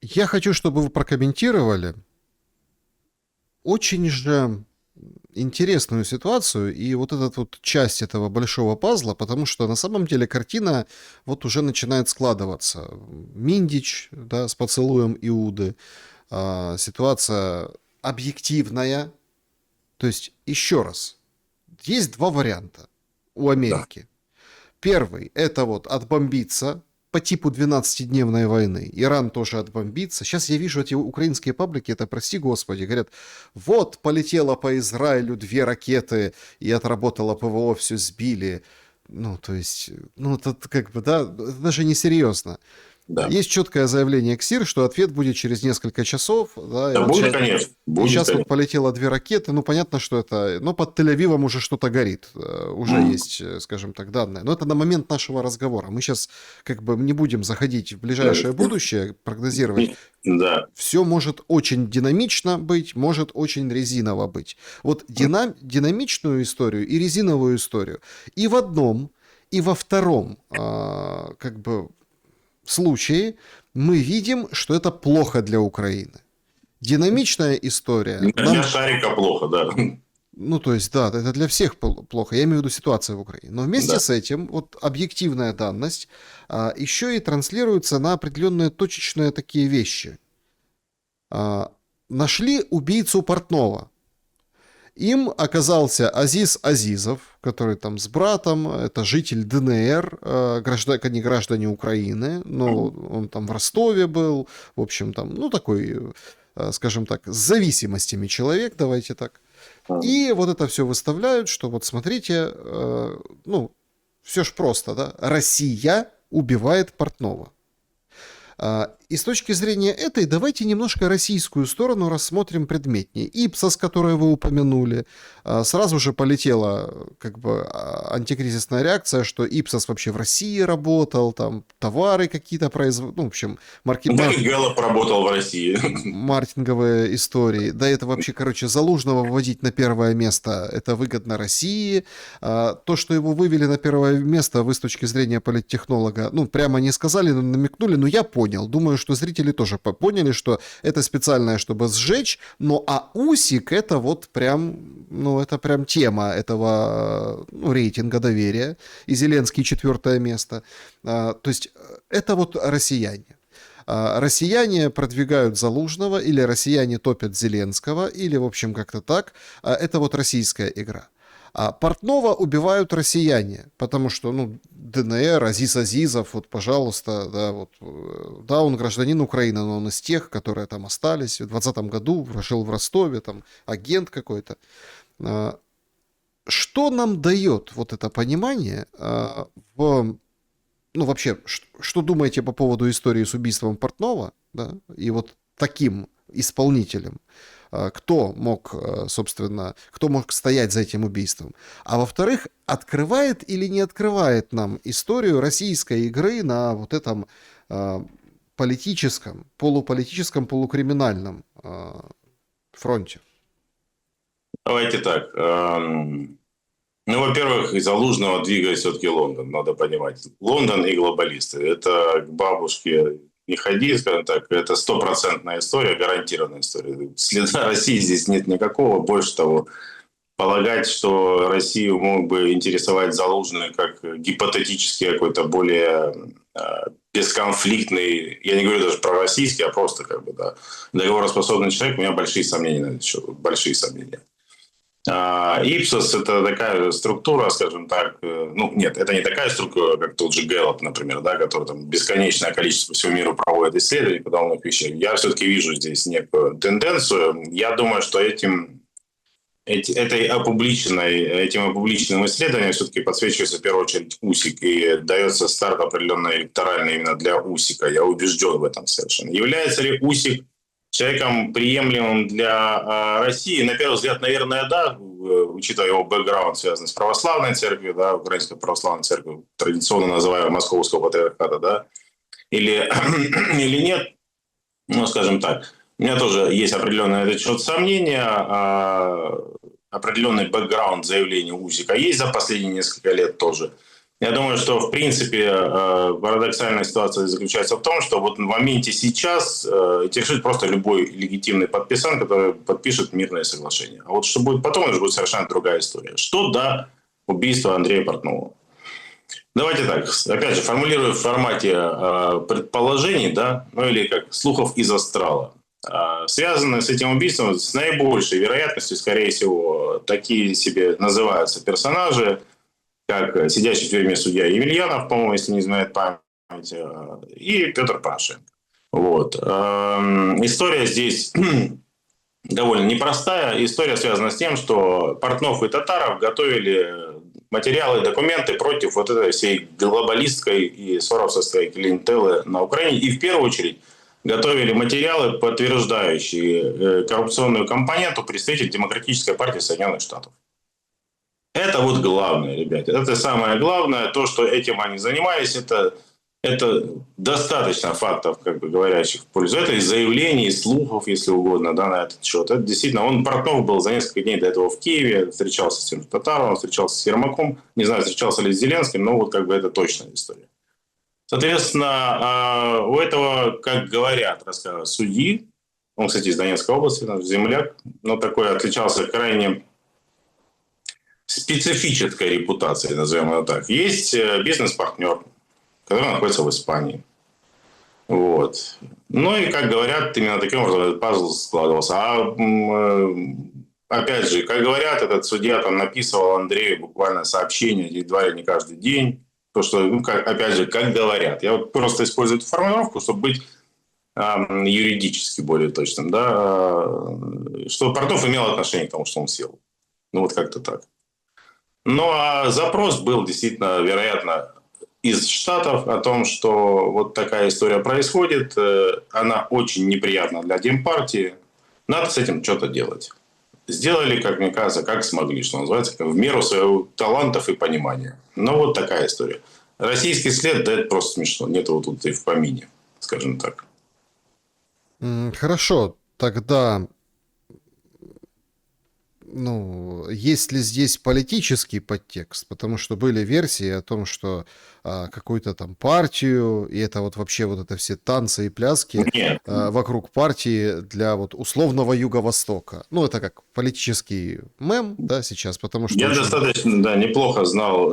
я хочу, чтобы вы прокомментировали очень же интересную ситуацию и вот эта вот часть этого большого пазла, потому что на самом деле картина вот уже начинает складываться. Миндич, да, с поцелуем Иуды, ситуация объективная. То есть, еще раз, есть два варианта у да. Америки. Первый – это вот отбомбиться по типу 12-дневной войны. Иран тоже отбомбится. Сейчас я вижу эти украинские паблики, это, прости господи, говорят, вот полетело по Израилю 2 ракеты и отработало ПВО, все сбили. Ну, то есть, ну, это как бы, да, это даже не серьезно. Да. Есть четкое заявление КСИР, что ответ будет через несколько часов. Да, и Да вот будет, сейчас, конечно. и Будет, сейчас вот конечно. полетело 2 ракеты. Ну, понятно, что это... Но под Тель-Авивом уже что-то горит. Уже есть, скажем так, данные. Но это на момент нашего разговора. Мы сейчас как бы не будем заходить в ближайшее будущее, прогнозировать. Да. Все может очень динамично быть, может очень резиново быть. Вот динамичную историю и резиновую историю и в одном, и во втором как бы случае мы видим, что это плохо для Украины. Динамичная история Для нам... шарика плохо, да. Ну, то есть, да, это для всех плохо. Я имею в виду ситуацию в Украине. Но вместе Да. с этим, вот объективная данность, еще и транслируется на определенные точечные такие вещи. Нашли убийцу Портнова. Им оказался Азиз Азизов, который там с братом, это житель ДНР, не граждане Украины, но он там в Ростове был, в общем там, ну такой, скажем так, с зависимостями человек, давайте так. И вот это все выставляют, что вот смотрите, ну, все ж просто, да, Россия убивает Портнова. И с точки зрения этой, давайте немножко российскую сторону рассмотрим предметнее. Ипсос, которую вы упомянули, сразу же полетела как бы антикризисная реакция, что Ипсос вообще в России работал, там товары какие-то производил, ну, в общем, Да и Гэллоп работал в России. маркетинговые истории. Да, это вообще, короче, Залужного выводить на первое место, это выгодно России. То, что его вывели на первое место, вы с точки зрения политтехнолога, ну, прямо не сказали, но намекнули, но я понял. Думаю, что зрители тоже поняли, что это специальное, чтобы сжечь, но а Усик это вот прям, ну, это прям тема этого, ну, рейтинга доверия. И Зеленский 4 место. То есть это вот россияне. Россияне продвигают Залужного, или россияне топят Зеленского, или, в общем, как-то так. Это вот российская игра. А Портнова убивают россияне, потому что, ну, ДНР, Азиз Азизов, вот, пожалуйста, да, вот, да, он гражданин Украины, но он из тех, которые там остались. В 2020 году жил в Ростове, там, агент какой-то. Что нам дает вот это понимание ну, вообще, что думаете по поводу истории с убийством Портнова, да, и вот таким исполнителем? Кто мог, собственно, кто мог стоять за этим убийством? А во-вторых, открывает или не открывает нам историю российской игры на вот этом политическом, полукриминальном фронте? Давайте так. Ну, во-первых, из Залужного двигает все-таки Лондон, надо понимать. Лондон и глобалисты. Это к бабушке не ходи, скажем так, это 100% история, гарантированная история. Следа России здесь нет никакого. Больше того, полагать, что Россию мог бы интересовать Залужный как гипотетически какой-то более бесконфликтный, я не говорю даже про российский, а просто как бы, да, договороспособный человек, у меня большие сомнения на этот счет, большие сомнения. Ипсос – это такая структура, скажем так, ну, нет, это не такая структура, как тот же Гэллоп, например, да, который там бесконечное количество по всему миру проводит исследований подобных вещей. Я все-таки вижу здесь некую тенденцию. Я думаю, что этим опубличенным исследованием все-таки подсвечивается в первую очередь УСИК и дается старт определенный электоральный именно для УСИКа. Я убежден в этом совершенно. Является ли УСИК человеком приемлемым для России? На первый взгляд, наверное, да, учитывая его бэкграунд, связанный с православной церковью, да, Украинской православной церковью, традиционно называемой Московского патриархата, да. или, или нет. Ну, скажем так, у меня тоже есть определенные на этот счет сомнения. Определенный бэкграунд заявления Усика есть за последние несколько лет тоже. Я думаю, что, в принципе, парадоксальная ситуация заключается в том, что вот в моменте сейчас интересует просто любой легитимный подписант, который подпишет мирное соглашение. А вот что будет потом, это будет совершенно другая история. Что до убийства Андрея Портнова? Давайте так, опять же, формулирую в формате предположений, да, ну или как слухов из астрала. Связанные с этим убийством с наибольшей вероятностью, скорее всего, такие себе называются персонажи, как сидящий в тюрьме судья Емельянов, по-моему, если не изменяет память, и Петр Порошенко. Вот. История здесь довольно непростая. История связана с тем, что Портнов и Татаров готовили материалы, документы против вот этой всей глобалистской и соровской клиентелы на Украине. И в первую очередь готовили материалы, подтверждающие коррупционную компоненту представителей Демократической партии Соединенных Штатов. Это вот главное, ребята. Это самое главное. То, что этим они занимались, это достаточно фактов, как бы говорящих в пользу. Это и заявлений, и слухов, если угодно, да, на этот счет. Это действительно, Портнов был за несколько дней до этого в Киеве, встречался с тем же Татаровым, встречался с Ермаком. Не знаю, встречался ли с Зеленским, но вот как бы это точная история. Соответственно, у этого, как говорят, рассказывают судьи, он, кстати, из Донецкой области, наш земляк, но такой отличался крайне специфической репутацией, назовем это так. Есть бизнес-партнер, который находится в Испании. Вот. Ну и, как говорят, именно таким образом этот пазл складывался. Опять же, как говорят, этот судья там написывал Андрею буквально сообщения едва ли не каждый день. То, что, опять же, как говорят. Я вот просто использую эту формулировку, чтобы быть юридически более точным. Да? Что Портнов имел отношение к тому, что он сел. Ну вот как-то так. Ну а запрос был действительно, вероятно, из Штатов о том, что вот такая история происходит, она очень неприятна для Демпартии, надо с этим что-то делать. Сделали, как мне кажется, как смогли, что называется, в меру своих талантов и понимания. Ну, вот такая история. Российский след, да, это просто смешно. Нет его тут и в помине, скажем так. Хорошо, тогда, ну, есть ли здесь политический подтекст? Потому что были версии о том, что какую-то там партию, и это вот вообще вот это все танцы и пляски Нет. вокруг партии для вот условного Юго-Востока. Ну, это как политический мем, да, сейчас, потому что Я очень... достаточно, да, неплохо знал,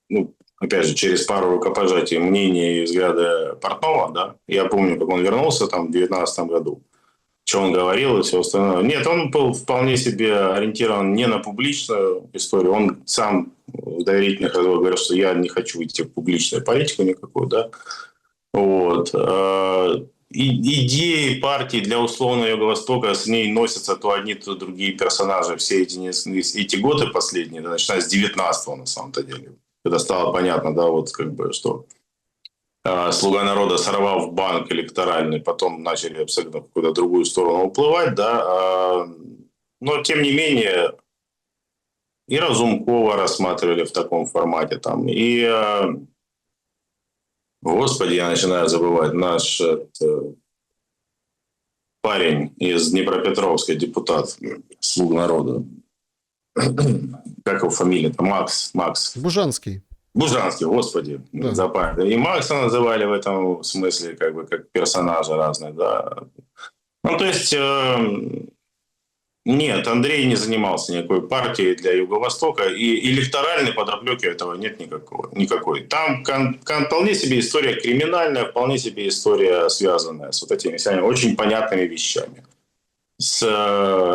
ну, опять же, через пару рукопожатий мнения и взгляды Портнова, да. Я помню, как он вернулся там в 2019 году. Что он говорил и все остальное. Нет, он был вполне себе ориентирован не на публичную историю. Он сам в доверительных разговорах говорил, что я не хочу идти в публичную политику никакую, да. Вот. Идеи партии для условного Юго-Востока, с ней носятся то одни, то другие персонажи все эти годы последние, да, начиная с 19-го на самом-то деле. Когда стало понятно, да, вот как бы, что «Слуга народа», сорвав банк электоральный, потом начали абсолютно в какую-то другую сторону уплывать, да. Но, тем не менее, и Разумкова рассматривали в таком формате, там, и, господи, я начинаю забывать, наш парень из Днепропетровска, депутат, «Слуг народа», как его фамилия-то, Макс. Бужанский. Бужанский, господи, Да. за память. И Макса называли в этом смысле как бы как персонажа разных, да. Ну, то есть, нет, Андрей не занимался никакой партией для Юго-Востока, и электоральной подоплеки этого нет никакой. Там вполне себе история криминальная, вполне себе история, связанная с вот этими всеми очень понятными вещами. С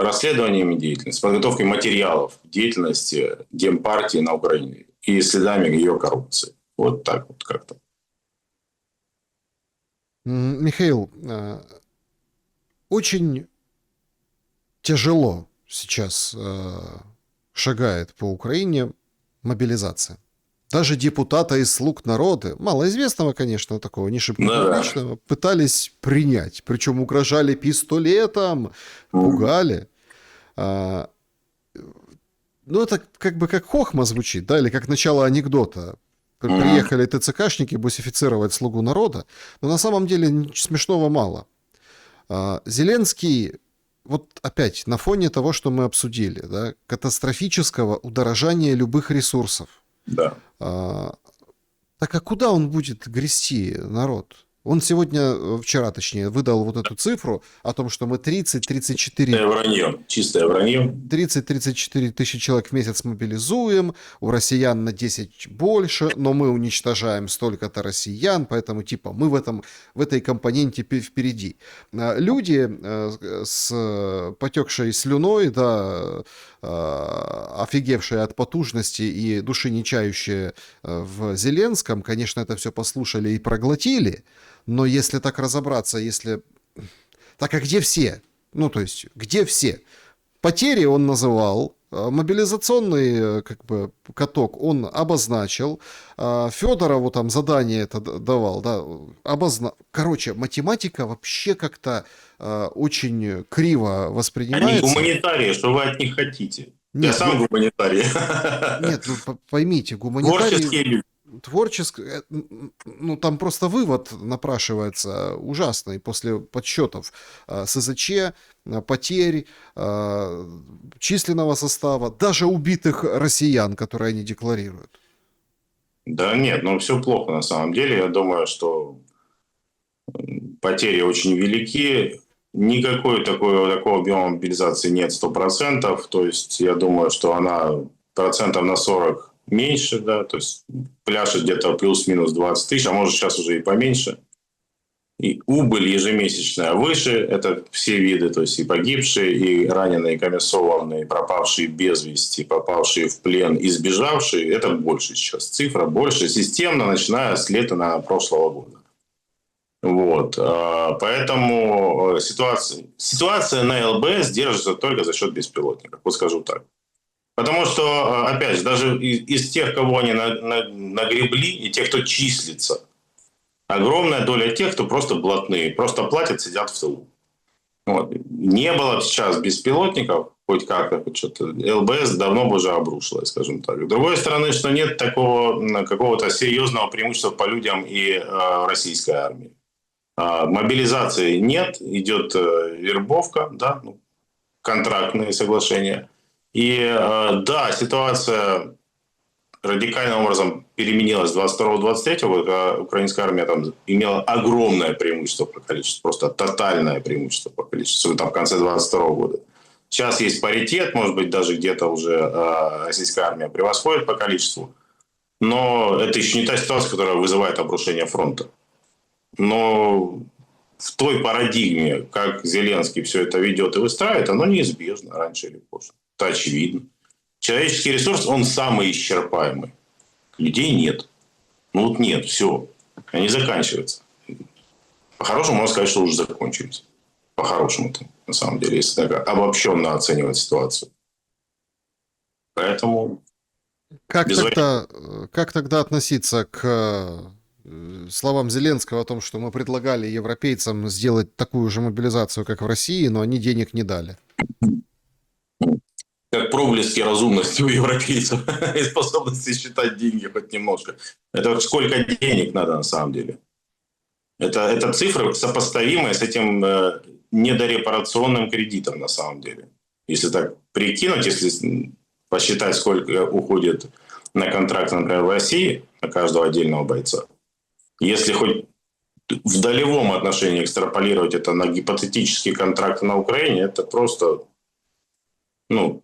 расследованиями деятельности, с подготовкой материалов деятельности Демпартии на Украине и следами ее коррупции. Вот так вот как-то. Михаил, очень тяжело сейчас шагает по Украине мобилизация. Даже депутата из «Слуг народа», малоизвестного, конечно, такого, не шибко публичного, пытались принять. Причем угрожали пистолетом, пугали. Ну, это как бы как хохма звучит, да, или как начало анекдота. Мгм. Приехали ТЦКшники бусифицировать «Слугу народа», но на самом деле смешного мало. Зеленский, вот опять, на фоне того, что мы обсудили, да, катастрофического удорожания любых ресурсов, Да. а, так а куда он будет грести, народ? Он сегодня, вчера точнее, выдал вот эту цифру о том, что мы 30-34 Чистое вранье. Чистое вранье. 30-34 тысячи человек в месяц мобилизуем, у россиян на 10 больше, но мы уничтожаем столько-то россиян, поэтому типа мы в этой компоненте впереди. Люди с потекшей слюной, да, офигевшие от потужности и души не чающие в Зеленском, конечно, это все послушали и проглотили, но если так разобраться, если... Так а где все? Ну, то есть, где все? Потери он называл, мобилизационный как бы каток он обозначил, Федорову там задание это давал, да, Короче, математика вообще как-то очень криво Они воспринимается. гуманитарии, что вы от них хотите? Я Нет, сам гуманитарий. нет, вы поймите, гуманитарий Творческие люди. творческое, ну там просто вывод напрашивается ужасный после подсчетов СЗЧ, потерь, численного состава, даже убитых россиян, которые они декларируют. Да нет, ну все плохо на самом деле. Я думаю, что потери очень велики. Никакой такого объема мобилизации нет 100%. То есть я думаю, что она процентов на 40 меньше, да, то есть пляшет где-то плюс-минус 20 тысяч, а может сейчас уже и поменьше. И убыль ежемесячная выше, это все виды, то есть и погибшие, и раненые, и комиссованные, и пропавшие без вести, попавшие в плен, и сбежавшие, это больше сейчас. Цифра больше системно, начиная с лета прошлого года. Вот. Поэтому ситуация на ЛБС держится только за счет беспилотников, вот скажу так. Потому что, опять же, даже из тех, кого они нагребли, и тех, кто числится, огромная доля тех, кто просто блатные, просто платят, сидят в тылу. Вот. Не было бы сейчас беспилотников, хоть как-то, хоть что-то, ЛБС давно бы уже обрушилась, скажем так. С другой стороны, что нет такого какого-то серьезного преимущества по людям и российской армии. Мобилизации нет, идет вербовка, да, контрактные соглашения. И да, ситуация радикальным образом переменилась с 22-23 года, когда украинская армия там имела огромное преимущество по количеству, просто тотальное преимущество по количеству, там в конце 22 года. Сейчас есть паритет, может быть, даже где-то уже российская армия превосходит по количеству, но это еще не та ситуация, которая вызывает обрушение фронта. Но в той парадигме, как Зеленский все это ведет и выстраивает, оно неизбежно раньше или позже. Это очевидно. Человеческий ресурс, он самый исчерпаемый. Людей нет. Ну вот нет, все. Они заканчиваются. По-хорошему можно сказать, что уже закончились. По-хорошему-то, на самом деле, если так обобщенно оценивать ситуацию. Поэтому Как без вариантов. тогда, как тогда относиться к словам Зеленского о том, что мы предлагали европейцам сделать такую же мобилизацию, как в России, но они денег не дали? Как проблески разумности у европейцев и способности считать деньги хоть немножко. Это вот сколько денег надо на самом деле. Это цифры, сопоставимые с этим недорепарационным кредитом на самом деле. Если так прикинуть, если посчитать, сколько уходит на контракт, например, в России, на каждого отдельного бойца, если хоть в долевом отношении экстраполировать это на гипотетические контракты на Украине, это просто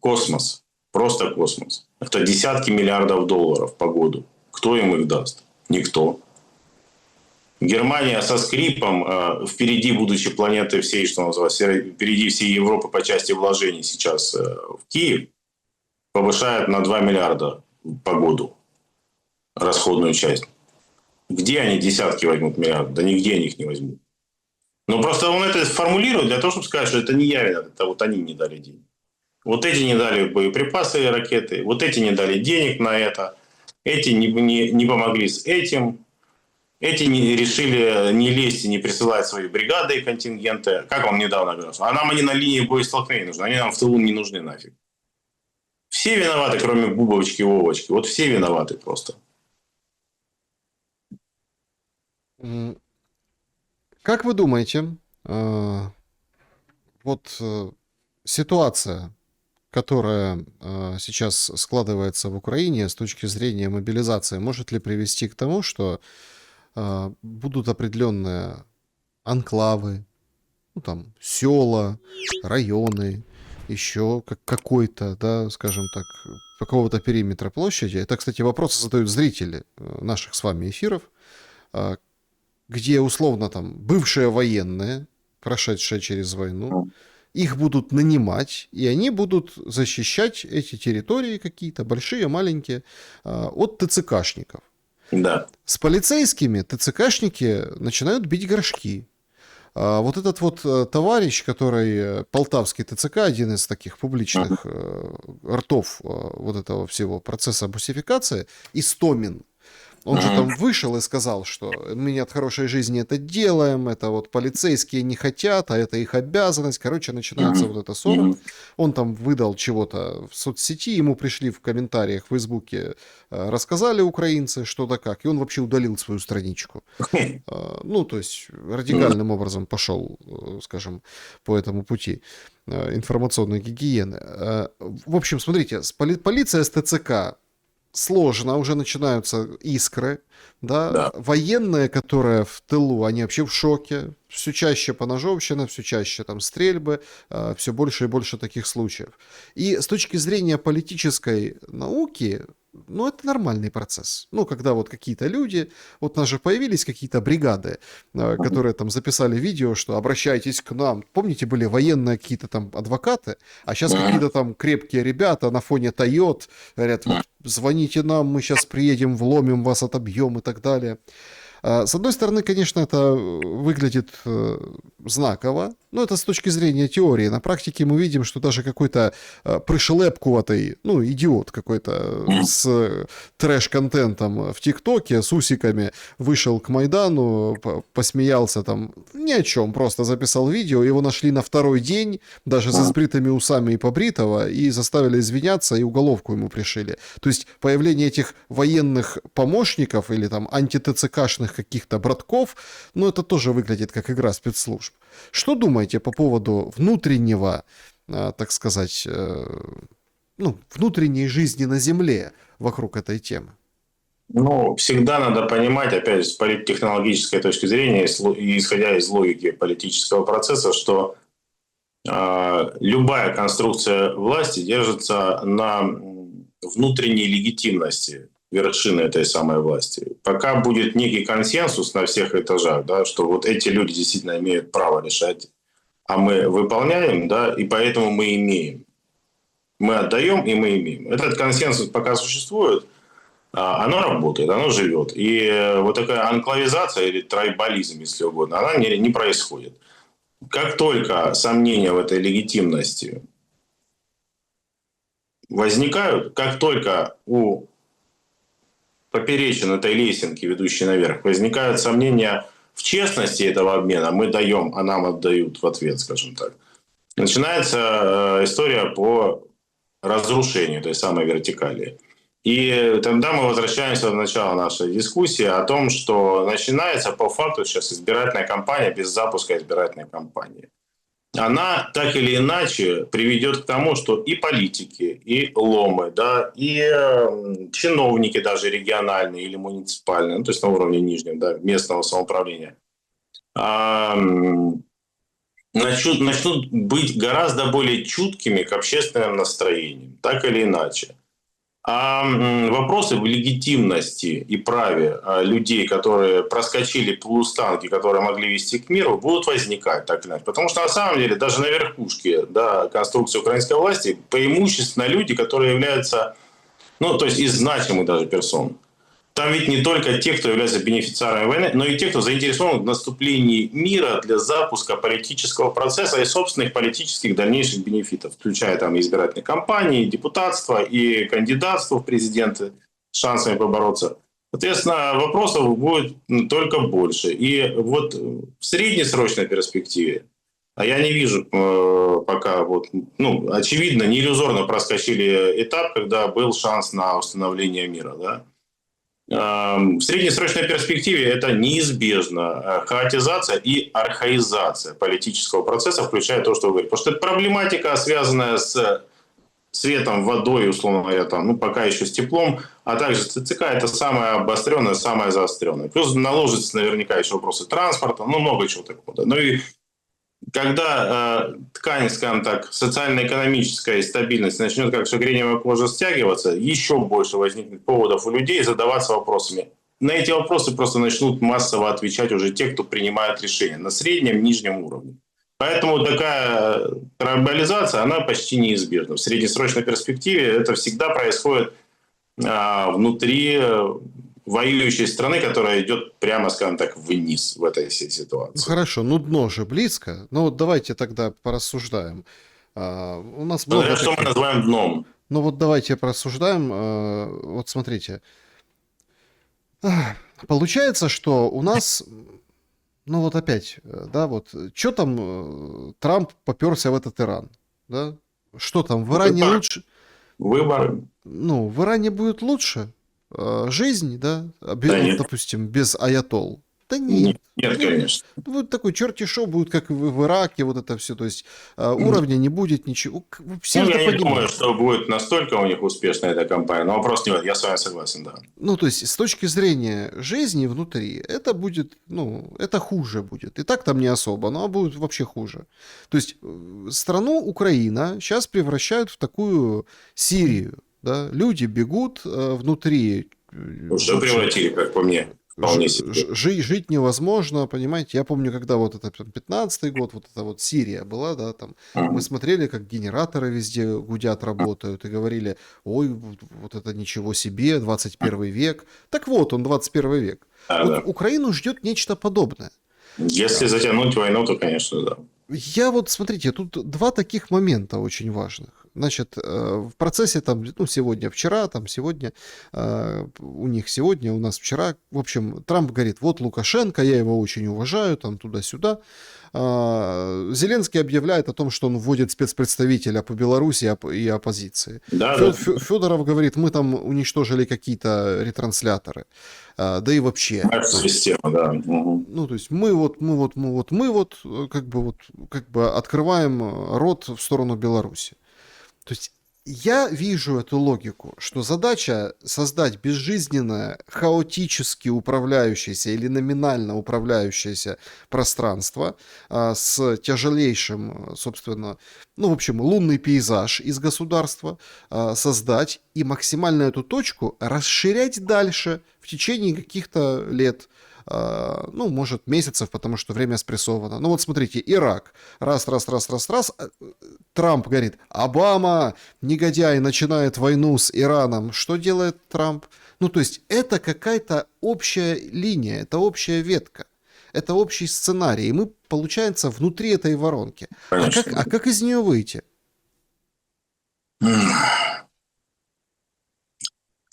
космос. Просто космос. Это десятки миллиардов долларов по году. Кто им их даст? Никто. Германия со скрипом, впереди будущей планеты всей, что называется, впереди всей Европы по части вложений сейчас в Киев, повышает на 2 миллиарда по году расходную часть. Где они десятки возьмут миллиардов? Да нигде они их не возьмут. Но просто он это формулирует для того, чтобы сказать, что это не я виноват, это вот они не дали денег. Вот эти не дали боеприпасы и ракеты, вот эти не дали денег на это, эти не помогли с этим, эти не решили не лезть и не присылать свои бригады и контингенты. Как он недавно говорил, а нам они на линии боестолкновения нужны, они нам в тылу не нужны нафиг. Все виноваты, кроме Бубовочки и Вовочки. Вот все виноваты просто. М, Как вы думаете, вот ситуация, которая сейчас складывается в Украине с точки зрения мобилизации, может ли привести к тому, что будут определенные анклавы, ну там села, районы, еще какой-то, да, скажем так, какого-то периметра площади. Это, кстати, вопросы задают зрители наших с вами эфиров, а, где условно там бывшие военные, прошедшие через войну, их будут нанимать, и они будут защищать эти территории какие-то, большие, маленькие, от ТЦКшников. Да. С полицейскими ТЦКшники начинают бить горшки. Вот этот вот товарищ, который полтавский ТЦК, один из таких публичных ртов вот этого всего процесса бусификации, Истомин, он же там вышел и сказал, что мы не от хорошей жизни это делаем, это вот полицейские не хотят, а это их обязанность. Короче, начинается вот эта ссора. Он там выдал чего-то в соцсети, ему пришли в комментариях в Фейсбуке, рассказали украинцы что да как, и он вообще удалил свою страничку. Ну, то есть радикальным образом пошел, скажем, по этому пути информационной гигиены. В общем, смотрите, полиция с ТЦК сложно, уже начинаются искры, да? Да. Военные, которые в тылу, они вообще в шоке, все чаще поножовщина, все чаще там стрельбы, все больше и больше таких случаев. И с точки зрения политической науки, ну, это нормальный процесс. Ну, когда вот какие-то люди, вот у нас же появились какие-то бригады, которые там записали видео, что обращайтесь к нам. Помните, были военные какие-то там адвокаты, а сейчас какие-то там крепкие ребята на фоне Тойот говорят, вот звоните нам, мы сейчас приедем, вломим вас, отобьем и так далее. С одной стороны, конечно, это выглядит знаково, но это с точки зрения теории. На практике мы видим, что даже какой-то пришлепкуватый, ну, идиот какой-то с трэш-контентом в ТикТоке, с усиками, вышел к Майдану, посмеялся там ни о чем, просто записал видео, его нашли на второй день, даже со сбритыми усами и побритого, и заставили извиняться, и уголовку ему пришили. То есть появление этих военных помощников или там анти-ТЦКшных каких-то братков, ну, это тоже выглядит как игра спецслужб. Что думаете по поводу внутреннего, так сказать, ну, внутренней жизни на Земле вокруг этой темы? Ну, всегда надо понимать, опять же, с политтехнологической точки зрения, и исходя из логики политического процесса, что любая конструкция власти держится на внутренней легитимности вершины этой самой власти. Пока будет некий консенсус на всех этажах, да, что вот эти люди действительно имеют право решать, а мы выполняем, да, и поэтому мы имеем. Мы отдаем, и мы имеем. Этот консенсус пока существует, оно работает, оно живет. И вот такая анклавизация или трайбализм, если угодно, она не происходит. Как только сомнения в этой легитимности возникают, как только у поперечин этой лесенки, ведущей наверх, возникают сомнения в честности этого обмена, мы даем, а нам отдают в ответ, скажем так, начинается история по разрушению той самой вертикали. И тогда мы возвращаемся в начало нашей дискуссии о том, что начинается по факту сейчас избирательная кампания без запуска избирательной кампании. Она так или иначе приведет к тому, что и политики, и ломы, да, и чиновники даже региональные или муниципальные, ну, то есть на уровне нижнего, да, местного самоуправления, начнут быть гораздо более чуткими к общественным настроениям, так или иначе. А вопросы в легитимности и праве людей, которые проскочили полустанки, которые могли вести к миру, будут возникать так или иначе. Потому что на самом деле даже на верхушке, да, конструкции украинской власти преимущественно люди, которые являются, ну, то есть из значимых даже персон. Там ведь не только те, кто является бенефициарами войны, но и те, кто заинтересован в наступлении мира для запуска политического процесса и собственных политических дальнейших бенефитов, включая там избирательные кампании, депутатство и кандидатство в президенты с шансами побороться. Соответственно, вопросов будет только больше. И вот в среднесрочной перспективе, а я не вижу пока, вот, ну, очевидно, не иллюзорно проскочили этап, когда был шанс на установление мира, да. В среднесрочной перспективе это неизбежно хаотизация и архаизация политического процесса, включая то, что вы говорите. Потому что это проблематика, связанная с светом, водой, условно говоря, там, ну, пока еще с теплом, а также ЦЦК, это самое обостренное, самое заостренное. Плюс наложится наверняка еще вопросы транспорта, ну, много чего такого. Да. Ну и когда ткань, скажем так, социально-экономическая стабильность начнет как шагреневая кожа стягиваться, еще больше возникнет поводов у людей задаваться вопросами. На эти вопросы просто начнут массово отвечать уже те, кто принимает решения на среднем, нижнем уровне. Поэтому такая глобализация, она почти неизбежна. В среднесрочной перспективе это всегда происходит внутри воюющей страны, которая идет прямо, скажем так, вниз в этой всей Ну ситуации. хорошо, ну дно же близко. Ну вот давайте тогда порассуждаем. У нас много Смотря что мы таких. называем дном. Ну вот давайте порассуждаем. Вот смотрите. Получается, что у нас, ну вот опять, да, вот, что там Трамп поперся в этот Иран, да? Что там, в Иране Выбор. лучше, Выбор. ну, в Иране будет лучше жизнь, да, Да вот, нет. допустим, без аятолл. Да Нет, нет, нет, конечно. будет такой черти шоу, будет как в Ираке, вот это все, то есть уровня не будет, ничего, все Ну, же это я не думаю, понимают. что будет настолько у них успешна эта компания. Но вопрос не в этом. Я с вами согласен, да. Ну, то есть, с точки зрения жизни внутри, это будет, ну, это хуже будет. И так там не особо, но будет вообще хуже. То есть, страну Украина сейчас превращают в такую Сирию, да? Люди бегут внутри, Уже вообще превратили, как по мне, вполне себе. жить невозможно, понимаете? Я помню, когда вот это 15-й год, вот эта вот Сирия была, да, там мы Мгм. смотрели, как генераторы везде гудят, работают, и говорили, ой, вот это ничего себе, 21 век. Так вот, он 21 век. Да, Вот да. Украину ждет нечто подобное. Если затянуть войну, то, конечно, да. Я вот, смотрите, тут два таких момента очень важных. Значит, в процессе там, ну, сегодня, вчера, там, сегодня, у них сегодня, у нас вчера, в общем, Трамп говорит, вот Лукашенко, я его очень уважаю, там, туда-сюда. Зеленский объявляет о том, что он вводит спецпредставителя по Беларуси и оппозиции. Да, да. Федоров говорит, мы там уничтожили какие-то ретрансляторы, да и вообще. Наша система, да. Мгм. Ну, то есть как бы открываем рот в сторону Беларуси. То есть я вижу эту логику, что задача создать безжизненное, хаотически управляющееся или номинально управляющееся пространство с тяжелейшим, собственно, ну, в общем, лунный пейзаж из государства создать и максимально эту точку расширять дальше в течение каких-то лет, ну, может, месяцев, потому что время спрессовано. Ну, вот смотрите, Ирак. Раз. Трамп говорит, Обама, негодяй, начинает войну с Ираном. Что делает Трамп? Ну, то есть это какая-то общая линия, это общая ветка. Это общий сценарий. И мы, получается, внутри этой воронки. Конечно. А как из нее выйти?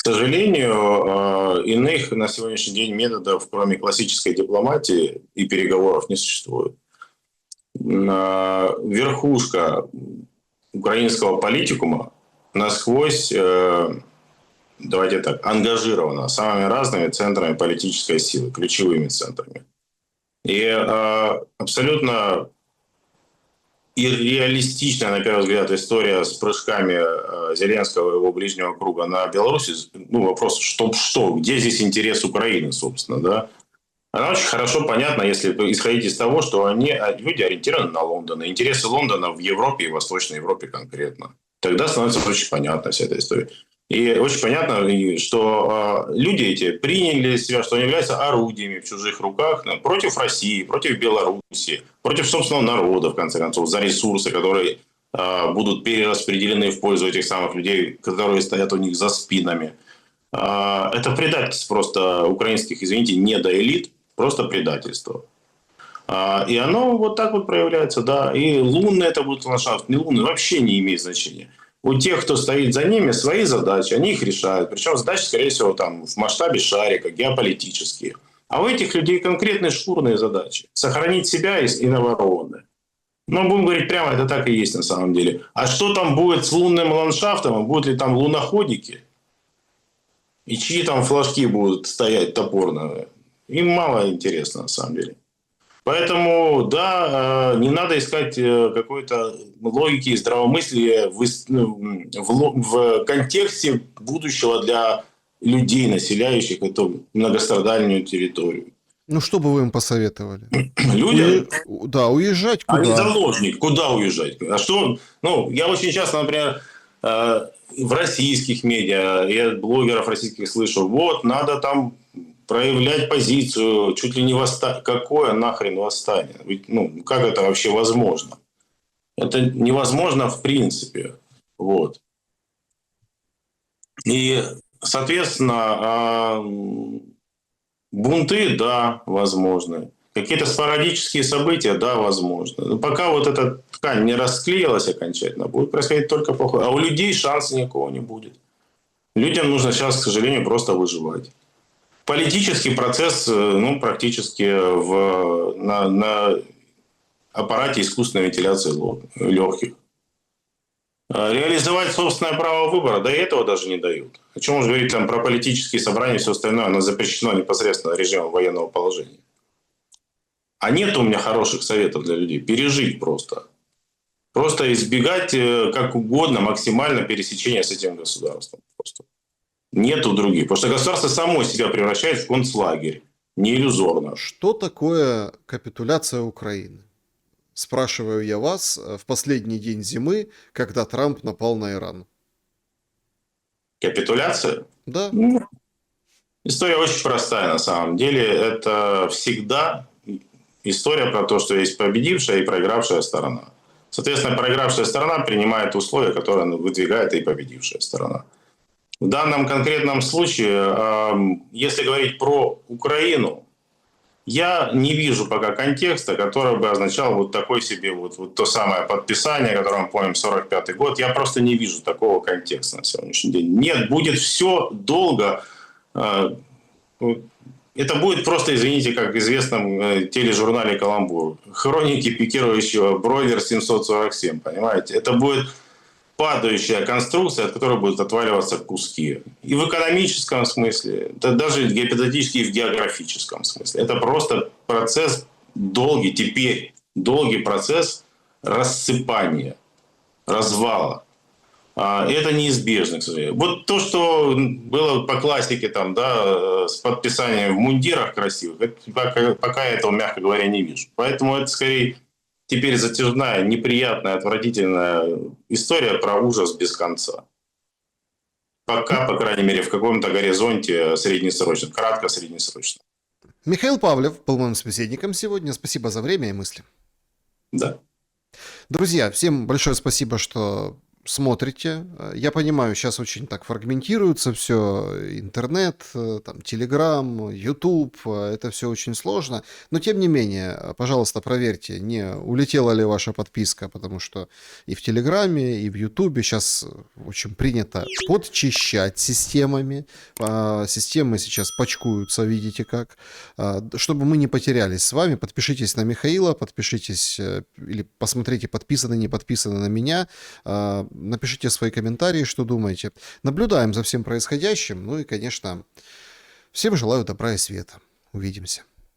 К сожалению, иных на сегодняшний день методов, кроме классической дипломатии и переговоров, не существует. Верхушка украинского политикума насквозь, давайте так, ангажирована самыми разными центрами политической силы, ключевыми центрами. И абсолютно ирреалистичная, на первый взгляд, история с прыжками Зеленского и его ближнего круга на Беларуси. Ну, вопрос, что, где здесь интерес Украины, собственно, да? Она очень хорошо понятна, если исходить из того, что люди ориентированы на Лондон. И интересы Лондона в Европе и Восточной Европе конкретно. Тогда становится очень понятна вся эта история. И очень понятно, что люди эти приняли себя, что они являются орудиями в чужих руках против России, против Беларуси, против собственного народа, в конце концов, за ресурсы, которые будут перераспределены в пользу этих самых людей, которые стоят у них за спинами. Это предательство просто украинских, извините, недоэлит, просто предательство. И оно вот так вот проявляется, да. И лунный это будет ландшафт, не лунный, вообще не имеет значения. У тех, кто стоит за ними, свои задачи, они их решают. Причем задачи, скорее всего, там, в масштабе шарика, геополитические. А у этих людей конкретные шкурные задачи. Сохранить себя и наворованное. Но будем говорить прямо, это так и есть на самом деле. А что там будет с лунным ландшафтом, будут ли там луноходики? и чьи там флажки будут стоять топорно. Им мало интересно, на самом деле. Поэтому, да, не надо искать какой-то логики и здравомыслия в контексте будущего для людей, населяющих эту многострадальную территорию. Ну, что бы вы им посоветовали? Людям, Да, уезжать они куда? заложник, куда уезжать? А что, ну, я очень часто, например, в российских медиа, я от блогеров российских слышу, вот, надо там проявлять позицию, чуть ли не восстание. Какое нахрен восстание? Ведь, ну, как это вообще возможно? Это невозможно в принципе. Вот. И, соответственно, бунты, да, возможны. Какие-то спорадические события, да, возможно. Но пока вот эта ткань не расклеилась окончательно, будет происходить только плохое. А у людей шанса никакого не будет. Людям нужно сейчас, к сожалению, просто выживать. Политический процесс, ну, практически на аппарате искусственной вентиляции легких. Реализовать собственное право выбора, да и этого даже не дают. О чем уж говорить там про политические собрания и все остальное, оно запрещено непосредственно режимом военного положения. А нет у меня хороших советов для людей. Пережить просто. Просто избегать как угодно максимально пересечения с этим государством. Просто. Нету других. Потому что государство само себя превращает в концлагерь. Не иллюзорно. Что такое капитуляция Украины? Спрашиваю я вас в последний день зимы, когда Трамп напал на Иран. Капитуляция? Да, Ну, история очень простая на самом деле. Это всегда история про то, что есть победившая и проигравшая сторона. Соответственно, проигравшая сторона принимает условия, которые выдвигает и победившая сторона. В данном конкретном случае, если говорить про Украину, я не вижу пока контекста, который бы означал вот такой себе вот то самое подписание, которое мы помним, 45-й год. Я просто не вижу такого контекста на сегодняшний день. Нет, будет все долго. Это будет просто, извините, как в известном тележурнале «Каламбур». Хроники пикирующего бройлер 747, понимаете? Это будет падающая конструкция, от которой будут отваливаться куски. И в экономическом смысле, да даже гипотетически и в географическом смысле. Это просто процесс долгий, теперь долгий процесс рассыпания, развала. Это неизбежно, к сожалению. Вот то, что было по классике там, да, с подписанием в мундирах красивых, пока я этого, мягко говоря, не вижу. Поэтому это скорее теперь затяжная, неприятная, отвратительная история про ужас без конца. Пока, по крайней мере, в каком-то горизонте среднесрочном, кратко-среднесрочном. Михаил Павлев был моим собеседником сегодня. Спасибо за время и мысли. Да. Друзья, всем большое спасибо, что смотрите. Я понимаю, сейчас очень так фрагментируется все, интернет, там, Телеграм, Ютуб, это все очень сложно. Но, тем не менее, пожалуйста, проверьте, не улетела ли ваша подписка, потому что и в Телеграме, и в Ютубе сейчас очень принято подчищать системами. Системы сейчас пачкуются, видите как. Чтобы мы не потерялись с вами, подпишитесь на Михаила, подпишитесь или посмотрите, подписаны, не подписаны на меня. Напишите свои комментарии, что думаете. Наблюдаем за всем происходящим. Ну и, конечно, всем желаю добра и света. Увидимся.